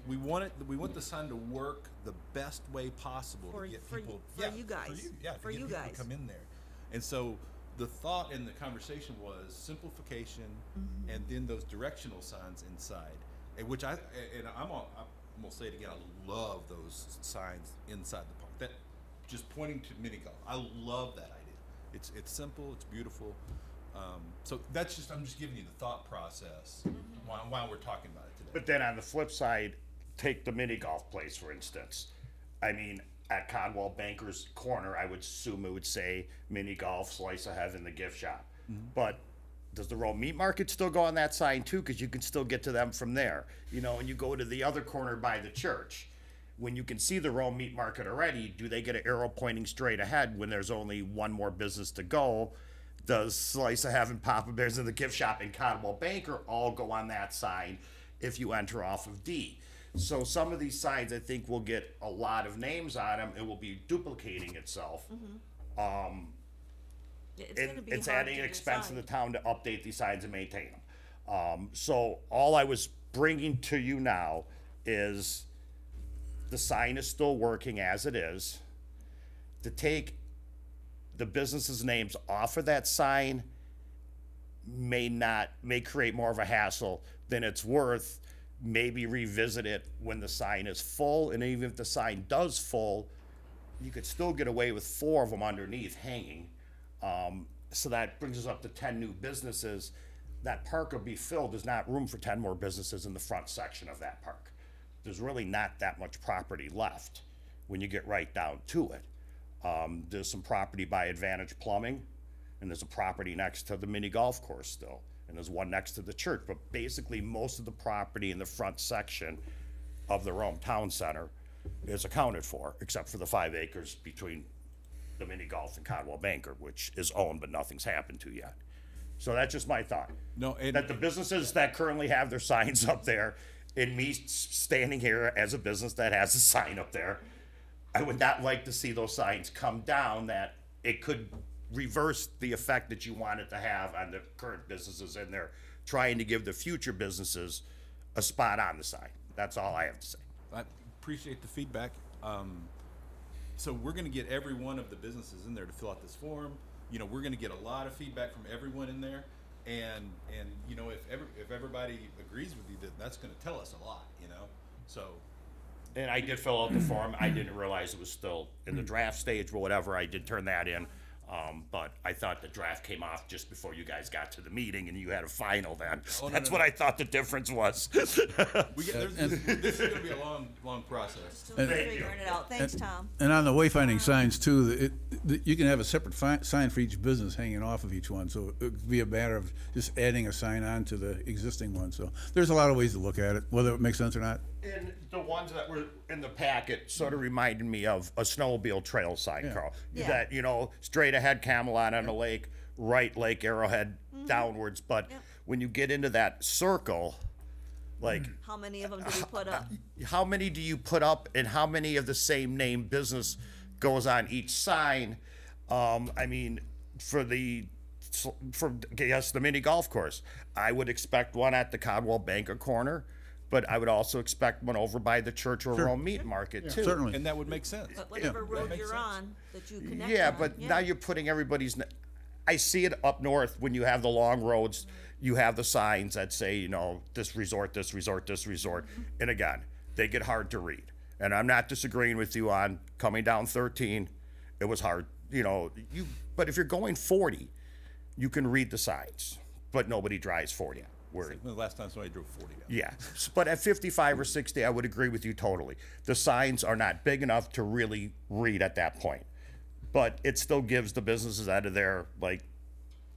we want the sign to work the best way possible For- to get for- people. for you guys. To For get you people guys. to come in there. And so the thought in the conversation was simplification, and then those directional signs inside, and which I'm gonna say it again. I love those signs inside the park. That just pointing to mini golf. I love that idea. It's simple. It's beautiful. So that's just I'm just giving you the thought process while we're talking about it today. But then on the flip side, take the mini golf place, for instance. I mean, at Conwell Banker's Corner, I would assume it would say mini golf, Slice of Heaven, the gift shop. But does the Rome Meat Market still go on that sign too? Because you can still get to them from there. You know, and you go to the other corner by the church. When you can see the Rome Meat Market already, do they get an arrow pointing straight ahead when there's only one more business to go? Does Slice of Heaven, Papa Bear's, and the gift shop in Conwell Banker all go on that sign if you enter off of D? So some of these signs, I think, will get a lot of names on them. It will be duplicating itself. Yeah, It's gonna be It's hard adding to an expense to the decide. town to update these signs and maintain them. So all I was bringing to you now is the sign is still working as it is. To take the business's names off of that sign may create more of a hassle than it's worth. Maybe revisit it when the sign is full, and even if the sign does full, you could still get away with 4 of them underneath hanging. So that brings us up to 10 new businesses. That park will be filled. There's not room for 10 more businesses in the front section of that park. There's really not that much property left when you get right down to it. There's some property by Advantage Plumbing, and there's a property next to the mini golf course still, and there's one next to the church. But basically, most of the property in the front section of the Rome Town Center is accounted for, except for the 5 acres between the mini golf and Conwell Banker, which is owned, but nothing's happened to yet. So that's just my thought. No, and That the businesses that currently have their signs up there, and me standing here as a business that has a sign up there, I would not like to see those signs come down, that it could reverse the effect that you want it to have on the current businesses in there, trying to give the future businesses a spot on the sign. That's all I have to say. appreciate the feedback. So we're gonna get every one of the businesses in there to fill out this form. You know, we're gonna get a lot of feedback from everyone in there. And you know, if everybody agrees with you, that's gonna tell us a lot, you know? So, And I did fill out the form. I didn't realize it was still in the draft stage or whatever. I did turn that in. But I thought the draft came off just before you guys got to the meeting and you had a final then. Oh, no, That's no, what no. I thought the difference was. this is gonna be a long process. Still figuring it out. Thanks, Tom. And on the wayfinding signs too, you can have a separate sign for each business hanging off of each one, so it could be a matter of just adding a sign on to the existing one. So there's a lot of ways to look at it, whether it makes sense or not. And the ones that were in the packet sort of reminded me of a snowmobile trail sign, Carl. Yeah. That, you know, straight ahead Camelot on the lake, right Lake Arrowhead downwards. But Yep. when you get into that circle, like, How many of them do we put up? how many do you put up and how many of the same name business goes on each sign? I mean, for the mini golf course, I would expect one at the Codwell Banker corner, but I would also expect one over by the Church of Rome Meat Market too. Certainly. And that would make sense. But whatever that road makes you're sense. on, that you connect Yeah, on, but now you're putting everybody's. I see it up north when you have the long roads. You have the signs that say, you know, this resort, this resort, this resort, and again, they get hard to read. And I'm not disagreeing with you on coming down 13. It was hard, you know. But if you're going 40, you can read the signs, but nobody drives 40. Where The last time somebody drove 40 down. yeah, but at 55 or 60, I would agree with you totally. The signs are not big enough to really read at that point. But it still gives the businesses out of there, like,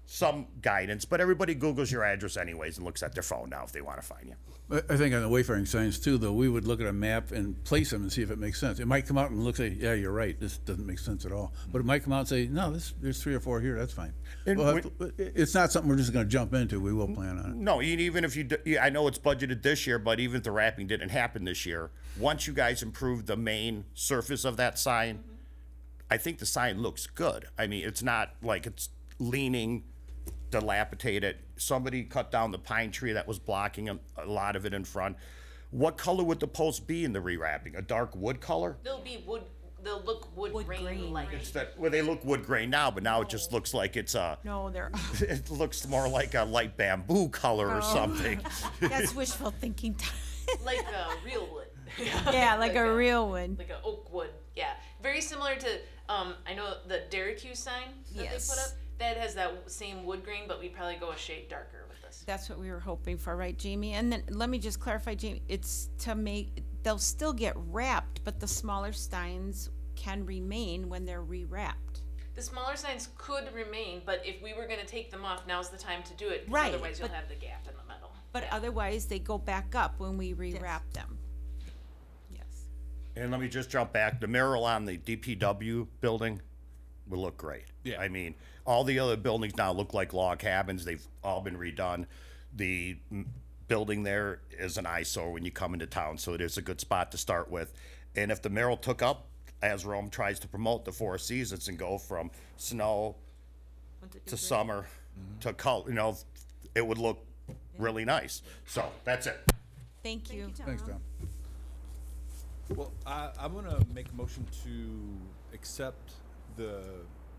some guidance. But everybody Googles your address anyways and looks at their phone now if they want to find you. I think on the wayfaring signs too, though, we would look at a map and place them and see if it makes sense. It might come out and look, say, yeah, you're right, this doesn't make sense at all. But it might come out and say, no, there's 3 or 4 here, that's fine. And It's not something we're just gonna jump into, we will plan on it. No, even if I know it's budgeted this year, but even if the wrapping didn't happen this year, once you guys improve the main surface of that sign, I think the sign looks good. I mean, it's not like it's leaning, dilapidated. Somebody cut down the pine tree that was blocking a lot of it in front. What color would the post be in the rewrapping? A dark wood color? They'll be wood, they'll look wood grain like. Well, they look wood grain now, but now it just looks like it's a. No, they're, It looks more like a light bamboo color or something. that's wishful thinking. Like a real wood. Yeah, like a real one. Like a oak wood, yeah. Very similar to, I know the Derricue sign that they Yes. put up, that has that same wood grain, but we'd probably go a shade darker with this. That's what we were hoping for, right, Jamie? And then, let me just clarify, Jamie, it's to make, they'll still get wrapped, but the smaller signs can remain when they're rewrapped. The smaller signs could remain, but if we were gonna take them off, now's the time to do it, 'cause Right, otherwise you'll but- have the gap in the middle. But Yeah. otherwise, they go back up when we rewrap them. Yes. And let me just jump back. The mural on the DPW building will look great. Yeah. I mean, all the other buildings now look like log cabins. They've all been redone. The building there is an eyesore when you come into town, so it is a good spot to start with. And if the mural took up, as Rome tries to promote the 4 seasons and go from snow to summer to color, you know, it would look really nice. So that's it. Thank you. Thanks, Tom. Well, I'm gonna make a motion to accept the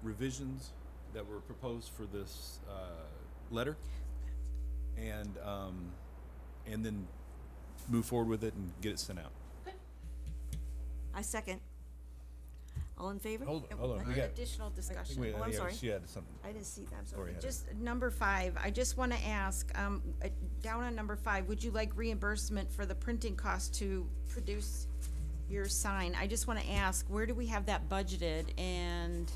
revisions that were proposed for this letter, and then move forward with it and get it sent out. I second. All in favor? Hold on, we got. Additional discussion. Wait, Oh, I'm yeah, sorry. she had something. I didn't see that, I'm sorry. Lori had it. Just number 5, I just want to ask, down on number 5, would you like reimbursement for the printing cost to produce your sign? I just want to ask, where do we have that budgeted, and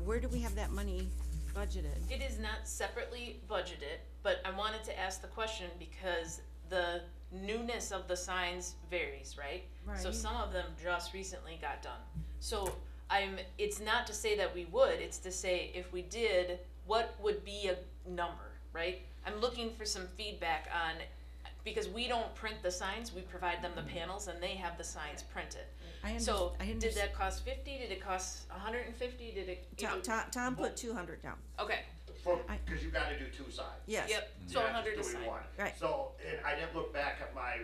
where do we have that money budgeted? It is not separately budgeted, but I wanted to ask the question because the newness of the signs varies, right? So Right. some of them just recently got done. So it's not to say that we would, it's to say if we did, what would be a number, right? I'm looking for some feedback on, because we don't print the signs, we provide them the panels and they have the signs printed. So did that cost 50? Did it cost 150? Did it? Tom put 200 down. Okay. Because you gotta do 2 sides. Yes. Yep. So 100 a sign. Right. So, and I didn't look back at my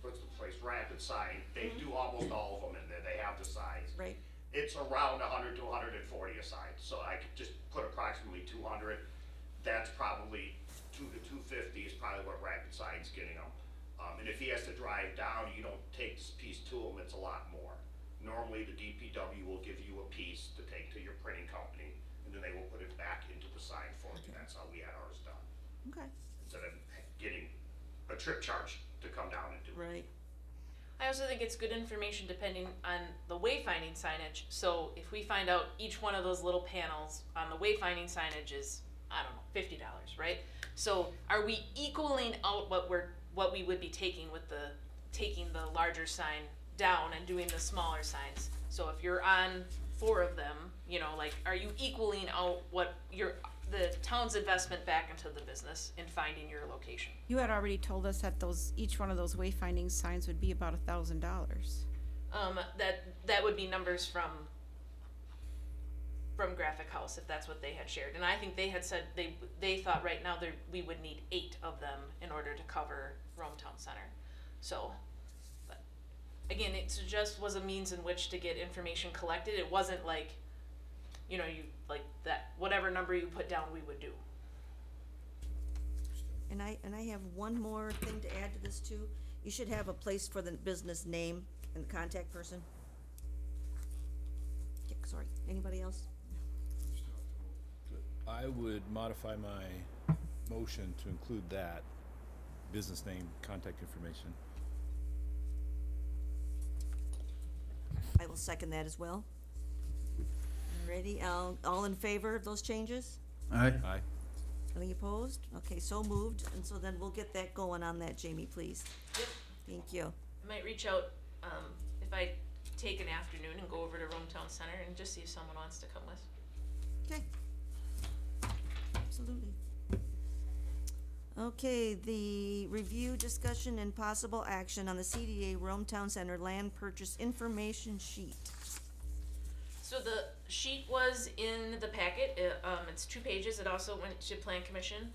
what's the place, Rapid Sign, they do almost all of them in there, they have the signs. Right. It's around 100 to 140 a sign, so I could just put approximately 200. That's probably 2 to 250 is probably what Rapid Sign's getting them. And if he has to drive down, you don't take this piece to him, it's a lot more. Normally, the DPW will give you a piece to take to your printing company, and then they will put it back into the sign for you. That's how we had ours done, Okay. instead of getting a trip charge to come down and do it. Right. I also think it's good information depending on the wayfinding signage. So if we find out each one of those little panels on the wayfinding signage is, I don't know, $50, right? So are we equaling out what we would be taking with taking the larger sign down and doing the smaller signs? So if you're on 4 of them, you know, like, are you equaling out what the town's investment back into the business in finding your location? You had already told us that each one of those wayfinding signs would be about $1,000. That would be numbers from Graphic House, if that's what they had shared. And I think they had said they thought right now we would need 8 of them in order to cover Rome Town Center. So, but again, it just was a means in which to get information collected. It wasn't like, you know, you like that whatever number you put down we would do. And I have one more thing to add to this too. You should have a place for the business name and the contact person. Yeah, sorry, anybody else? I would modify my motion to include that, business name, contact information. I will second that as well. Ready, all in favor of those changes? Aye. Aye. Any opposed? Okay, so moved, and so then we'll get that going on that, Jamie, please. Yep. Thank you. I might reach out if I take an afternoon and go over to Rome Town Center and just see if someone wants to come with. Okay. Absolutely. Okay, the review, discussion, and possible action on the CDA Rome Town Center land purchase information sheet. So the sheet was in the packet. It's 2 pages. It also went to Plan Commission.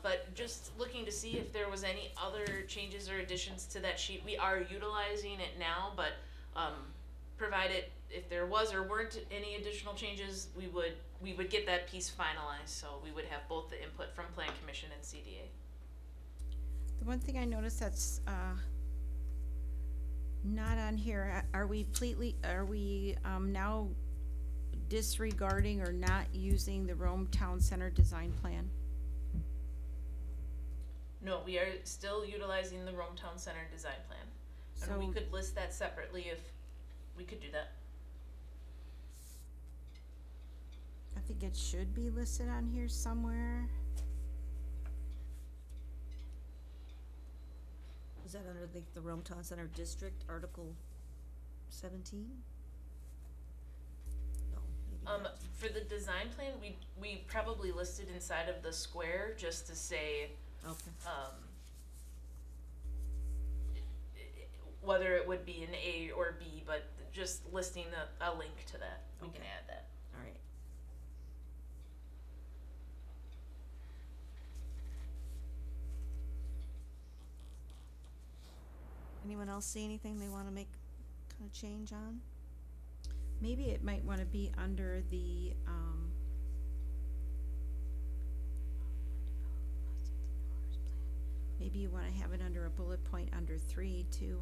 But just looking to see if there was any other changes or additions to that sheet. We are utilizing it now, but provided if there was or weren't any additional changes, we would get that piece finalized. So we would have both the input from Plan Commission and CDA. The one thing I noticed that's not on here, are we now disregarding or not using the Rome Town Center design plan? No, we are still utilizing the Rome Town Center design plan. And we So- could list that separately if we could do that. I think it should be listed on here somewhere. Is that under the Rome Town Center District, Article 17? No, maybe not. For the design plan, we probably listed inside of the square just to say, Okay, whether it would be an A or B, but just listing a link to that. We can Okay. add that. all right. Anyone else see anything they wanna make kind of change on? Maybe it might wanna be under the, maybe you wanna have it under a bullet point under 3 too.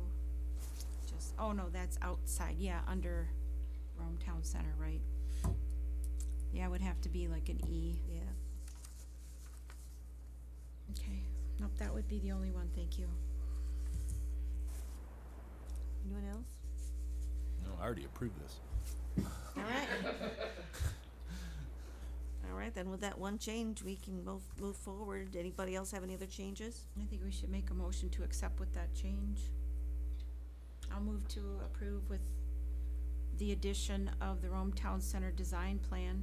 Just, oh no, that's outside, yeah, under Rome Town Center, right? Yeah, it would have to be like an E. Yeah. Okay, nope, that would be the only one, thank you. Anyone else? No, I already approved this. All right. All right, then with that one change, we can both move forward. Anybody else have any other changes? I think we should make a motion to accept with that change. I'll move to approve with the addition of the Rome Town Center design plan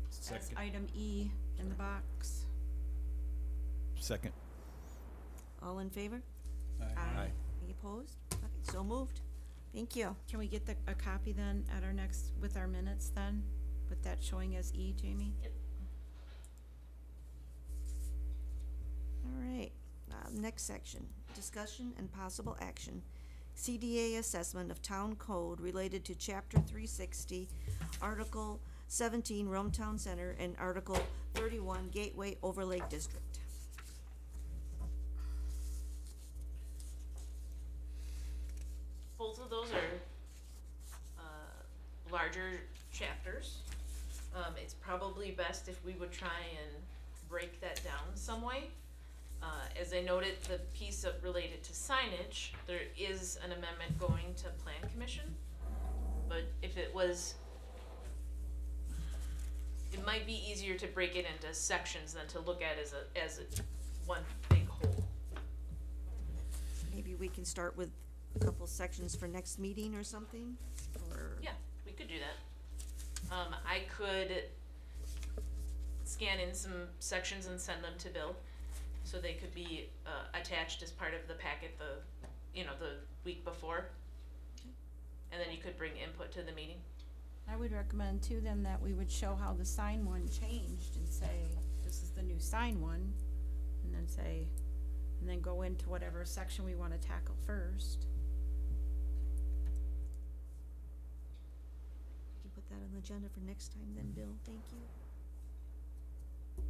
as Second. item E in the box. Second. All in favor? Aye. Any opposed? Okay, so moved. Thank you. Can we get a copy then at our next, with our minutes then? With that showing as E, Jamie? Yep. All right. Next section, discussion and possible action. CDA assessment of town code related to chapter 360, article 17 Rome Town Center, and article 31 Gateway Overlay District. Both of those are larger chapters. It's probably best if we would try and break that down some way. As I noted, the piece of related to signage, there is an amendment going to Plan Commission. But if it was, it might be easier to break it into sections than to look at as a one big whole. Maybe we can start with a couple sections for next meeting or something, or? Yeah, we could do that. I could scan in some sections and send them to Bill, so they could be, attached as part of the packet the week before. And then you could bring input to the meeting. I would recommend too then that we would show how the sign one changed and say, this is the new sign one, and then go into whatever section we wanna tackle first. We can put that on the agenda for next time then, Bill, thank you.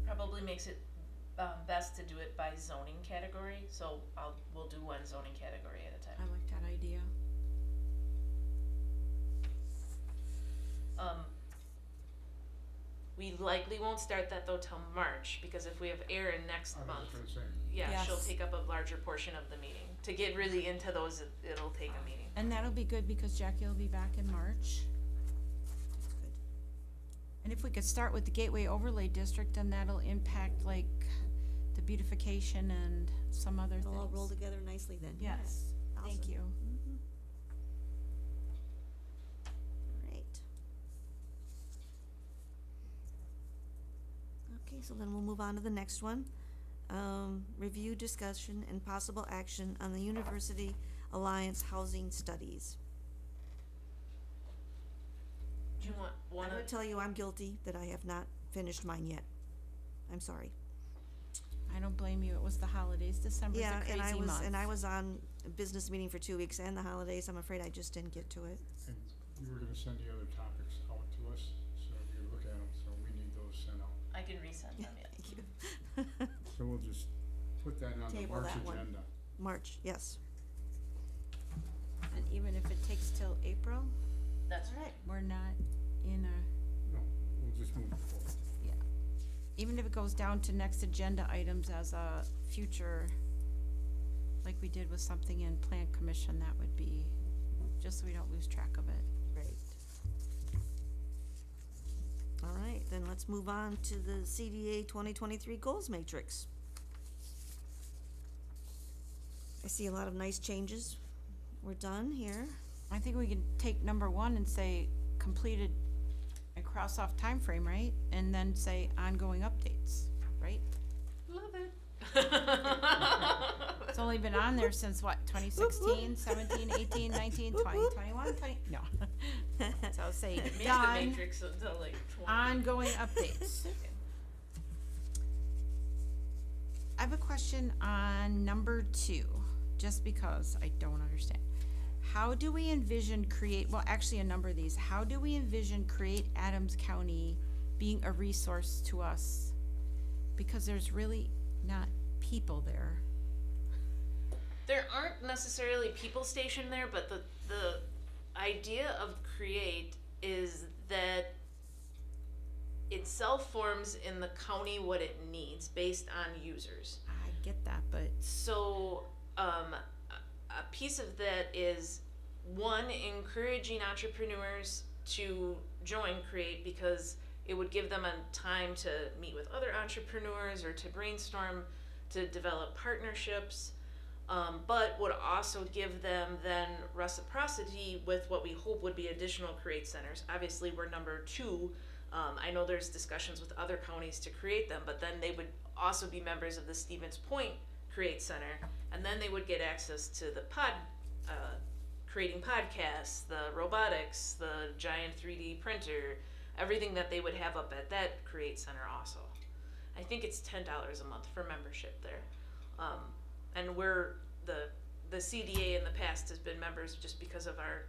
Probably makes it best to do it by zoning category, so we'll do one zoning category at a I time. like that idea. We likely won't start that though till March, because if we have Erin next I was month, just gonna say, yeah, she'll Yes. take up a larger portion of the meeting. To get really into those, it'll take a meeting. And that'll be good because Jackie will be back in March. Good. And if we could start with the Gateway Overlay District, then that'll impact like the beautification and some other things. It'll all roll together nicely then. Yes, thank Awesome. you. Mhm. Alright. Okay, so then we'll move on to the next one. Review, discussion, and possible action on the University Alliance Housing Studies. Do you want one I would of, tell you I'm guilty that I have not finished mine yet. I'm sorry. I don't blame you, it was the holidays, December's a Yeah, crazy month. and I was on a business meeting for 2 weeks and the holidays. I'm afraid I just didn't get to it. and you were gonna send the other topics out to us, so you look at them, so we need those sent out. I can resend them, yeah. Thank you. So we'll just put that on the Table March that one. agenda. March, yes. And even if it takes till April, That's right. we're not in a, No, we'll just move it forward. even if it goes down to next agenda items as a future, like we did with something in Plan Commission, that would be, just so we don't lose track of it. Great. All right, then let's move on to the CDA 2023 Goals Matrix. I see a lot of nice changes. We're done here. I think we can take number one and say completed and cross off time frame, right? And then say ongoing updates, right? Love it. It's only been on there since what, 2016, 17, 18, 19, 20, 21, 20, no. So say Make the done, matrix until like 20. ongoing updates. I have a question on number 2, just because I don't understand. How do we envision well, actually a number of these, how do we envision create Adams County being a resource to us? Because there's really not people there. There aren't necessarily people stationed there, but the idea of create is that it self-forms in the county what it needs based on users. I get that, but So, a piece of that is, one, encouraging entrepreneurs to join Create because it would give them a time to meet with other entrepreneurs or to brainstorm, to develop partnerships, but would also give them then reciprocity with what we hope would be additional Create centers. Obviously, we're number 2. I know there's discussions with other counties to create them, but then they would also be members of the Stevens Point Create Center, and then they would get access to the creating podcasts, the robotics, the giant 3D printer, everything that they would have up at that Create Center also. I think it's $10 a month for membership there. And we're, the CDA in the past has been members just because of our,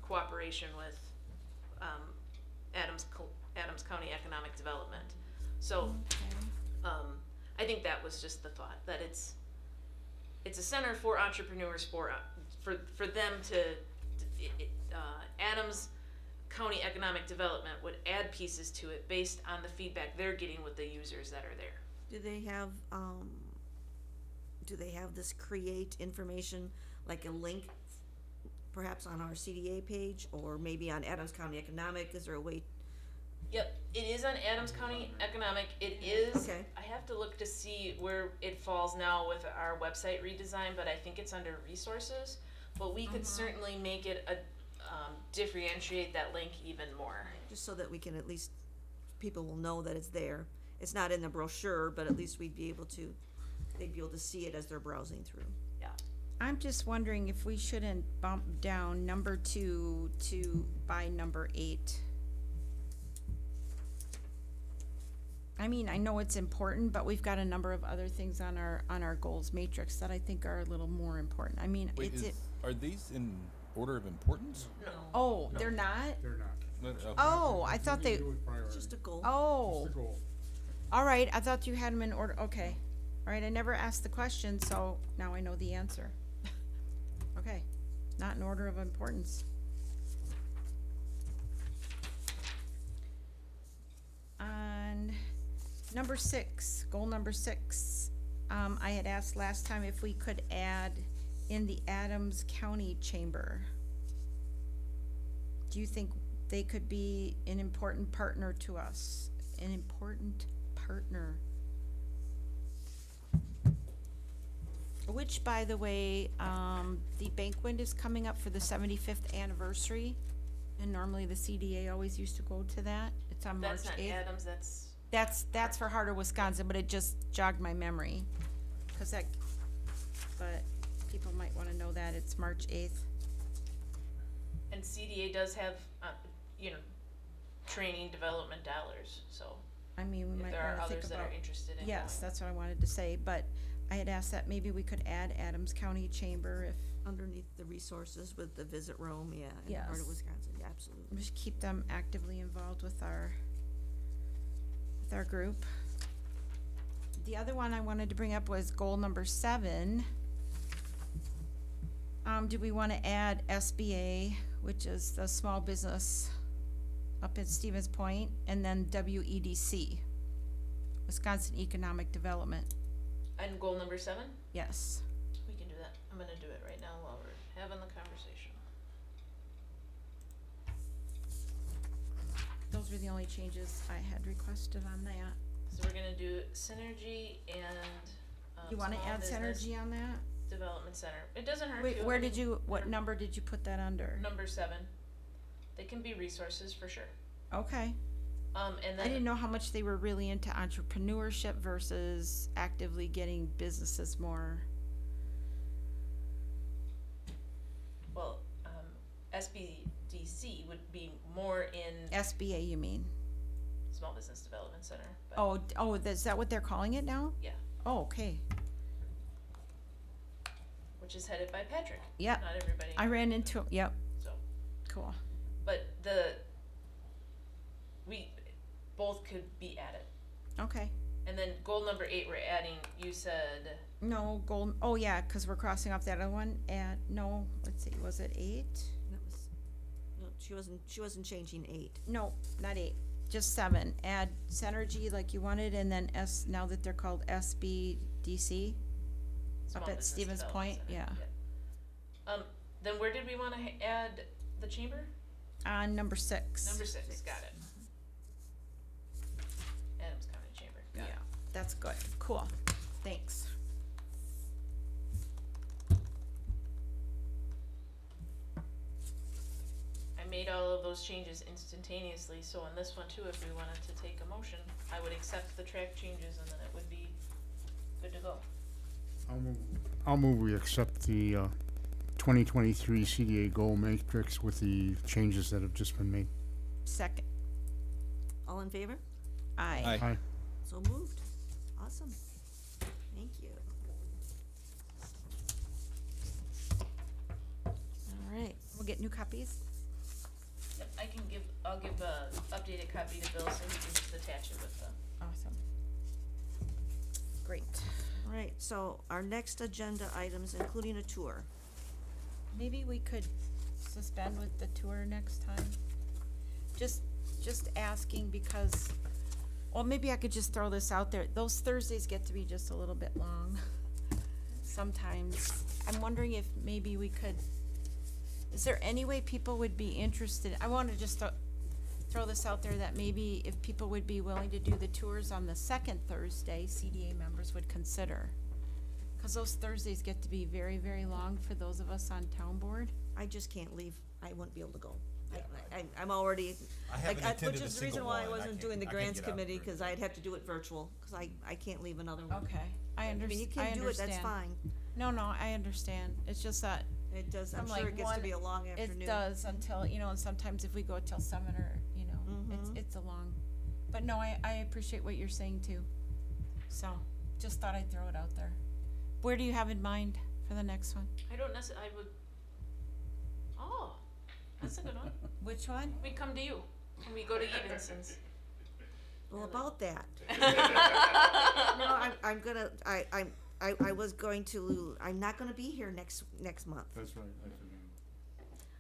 cooperation with, Adams County Economic Development. So, I think that was just the thought, that it's a center for entrepreneurs, for them to, Adams County Economic Development would add pieces to it based on the feedback they're getting with the users that are there. Do they have this create information, like a link perhaps on our CDA page, or maybe on Adams County Economic? Is there a way? Yep, it is on Adams County Economic. It is, Okay. I have to look to see where it falls now with our website redesign, but I think it's under resources. But we could certainly make it differentiate that link even more. Just so that we can, at least, people will know that it's there. It's not in the brochure, but at least they'd be able to see it as they're browsing through. Yeah. I'm just wondering if we shouldn't bump down number 2 by number 8. I mean, I know it's important, but we've got a number of other things on our goals matrix that I think are a little more important. I mean, Wait, are these in order of importance? oh, they're not? They're not. Okay. Oh, I thought they, Do with priority. Just a goal. oh, Just the goal. all right, I thought you had them in order, okay. All right, I never asked the question, so now I know the answer. Okay, not in order of importance. And number 6, goal number 6, I had asked last time if we could add in the Adams County Chamber. Do you think they could be an important partner to us? An important partner? Which, by the way, the banquet is coming up for the 75th anniversary, and normally the CDA always used to go to that. It's on March That's not 8th. Adams, that's, That's for Harder, Wisconsin, but it just jogged my memory, but people might wanna know that, it's March 8th. and CDA does have, training development dollars, so I mean, we if might there are wanna think others that about, are interested in. yes, that's what I wanted to say, but I had asked that maybe we could add Adams County Chamber if, Underneath the resources with the visit Rome, yeah, in the heart of Yes. Wisconsin, yeah, absolutely. just keep them actively involved with our group. The other one I wanted to bring up was goal number 7. Do we wanna add SBA, which is the small business up in Stevens Point, and then WEDC, Wisconsin Economic Development? And goal number 7, Yes. we can do that. I'm gonna do it right now while we're having the conversation. Those were the only changes I had requested on that. So we're gonna do synergy and, You wanna small add business synergy on that? development center. It doesn't hurt Wait, to. where I did mean, you, what they're- number did you put that under? Number 7. They can be resources for sure. Okay. And I then didn't know how much they were really into entrepreneurship versus actively getting businesses more. well, SBDC would be more in SBA, you mean? Small Business Development Center. But Oh, is that what they're calling it now? yeah, Oh, okay. which is headed by Patrick. Yep. Not everybody. I ran into, yep, So, cool. but we both could be added. Okay. And then goal number 8, we're adding. You said No, gold, oh yeah, 'cause we're crossing off that other one no, let's see, was it 8? That was, no, she wasn't changing 8. No, not 8, just 7. Add synergy like you wanted, and then now that they're called SBDC, Small up at Business Stevens Development Point, Center. yeah. Then where did we want to add the chamber? On number 6. Number 6. Got it. Adams County Chamber. Got Yeah, it. that's good, cool, thanks. I made all of those changes instantaneously, so on this one too, if we wanted to take a motion, I would accept the track changes and then it would be good to go. I'll move we accept the 2023 CDA goal matrix with the changes that have just been made. Second, All in favor? aye. Aye. Aye. So moved. Awesome. Thank you. All right. We'll get new copies. Yep, I'll give a updated copy to Bill so he can just attach it with the. Awesome. Great. All right, so our next agenda items, including a tour. Maybe we could suspend with the tour next time. Just asking because, well, maybe I could just throw this out there. Those Thursdays get to be just a little bit long sometimes. I'm wondering if maybe we could, is there any way people would be interested? I want to just throw this out there that maybe if people would be willing to do the tours on the second Thursday, CDA members would consider. Because those Thursdays get to be very, very long for those of us on town board. I just can't leave. I wouldn't be able to go. I'm already, I haven't attended which a is the reason single why I one. I wasn't can't- doing the I can't grants get out committee, for cause I'd have to do it virtual, cause I can't leave another one. Okay, I I mean, you understand. can do it, that's fine. No, I understand. It's just that It does, I'm I'm sure like it gets to one- be a long afternoon. it does until, you know, and sometimes if we go till 7 or, you know, it's a long. But no, I appreciate what you're saying too. So, just thought I'd throw it out there. Where do you have in mind for the next one? I don't necessarily, I would. Oh, that's a good one. Which one? We come to you when we go to Evanson's. Well, about that. No, I'm gonna, I was going to, I'm not gonna be here next month. That's right, I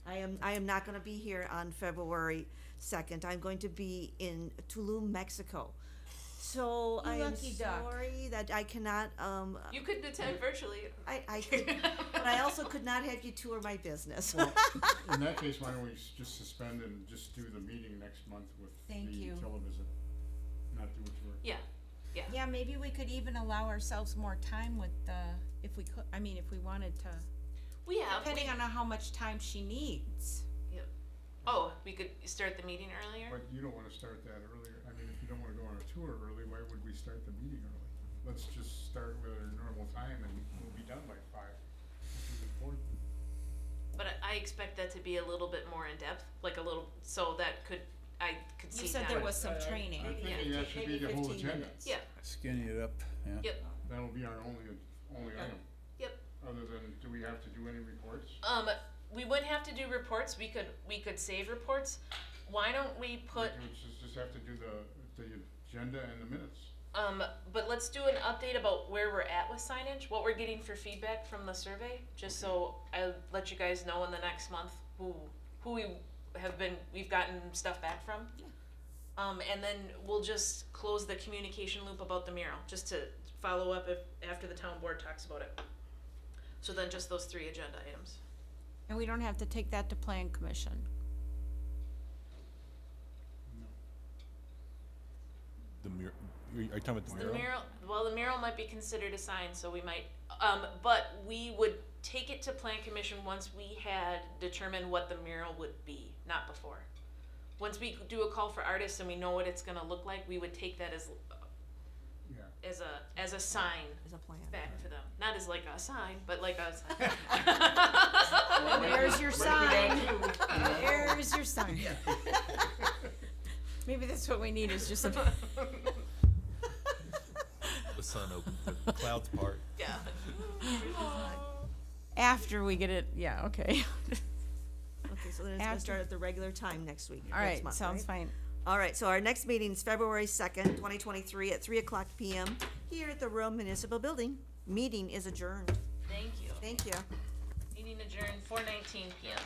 forgot. I am not gonna be here on February 2nd. I'm going to be in Tulum, Mexico. So You I am lucky duck. sorry that I cannot, You could attend virtually. I could, but I also could not have you tour my business. Well, in that case, why don't we just suspend and just do the meeting next month with Thank the you. televisit, not do a tour. Yeah, yeah. Yeah, maybe we could even allow ourselves more time with if we could, I mean, if we wanted to, We have. depending on how much time she needs. Yep. Oh, we could start the meeting earlier? But you don't wanna start that earlier, I mean, if you don't wanna go on a tour early, why would we start the meeting early? Let's just start with our normal time and we'll be done by 5. This is important. But I expect that to be a little bit more in depth, like a little, so that I could see You said that. there was some training. I'm thinking that should be the whole 15 agenda. minutes. Yeah, Skinny it up, yeah. yep, That'll be our only item, yep. other than, do we have to do any reports? We wouldn't have to do reports, we could save reports. Why don't we put, We just have to do the agenda and the minutes. but let's do an update about where we're at with signage, what we're getting for feedback from the survey, just so I'll let you guys know in the next month who we've gotten stuff back from. Yeah. And then we'll just close the communication loop about the mural, just to follow up after the town board talks about it. So then just those 3 agenda items. And we don't have to take that to plan commission. The mural, are you talking about the The mural? mural, well, the mural might be considered a sign, so we might, but we would take it to plan commission once we had determined what the mural would be, not before. Once we do a call for artists and we know what it's gonna look like, we would take that Yeah. as a sign As a plan. back to them. Not as like a sign, but like a There's your sign. There's your sign. Maybe that's what we need is just a. The sun opened, the clouds part. Yeah. After we get it, yeah, okay. Okay, so then it's gonna After- start at the regular time next week. All next right, month, sounds right? fine. All right, so our next meeting is February 2nd, 2023 at 3:00 PM here at the Rome Municipal Building. Meeting is adjourned. Thank you. Thank you. Meeting adjourned 4:19 PM.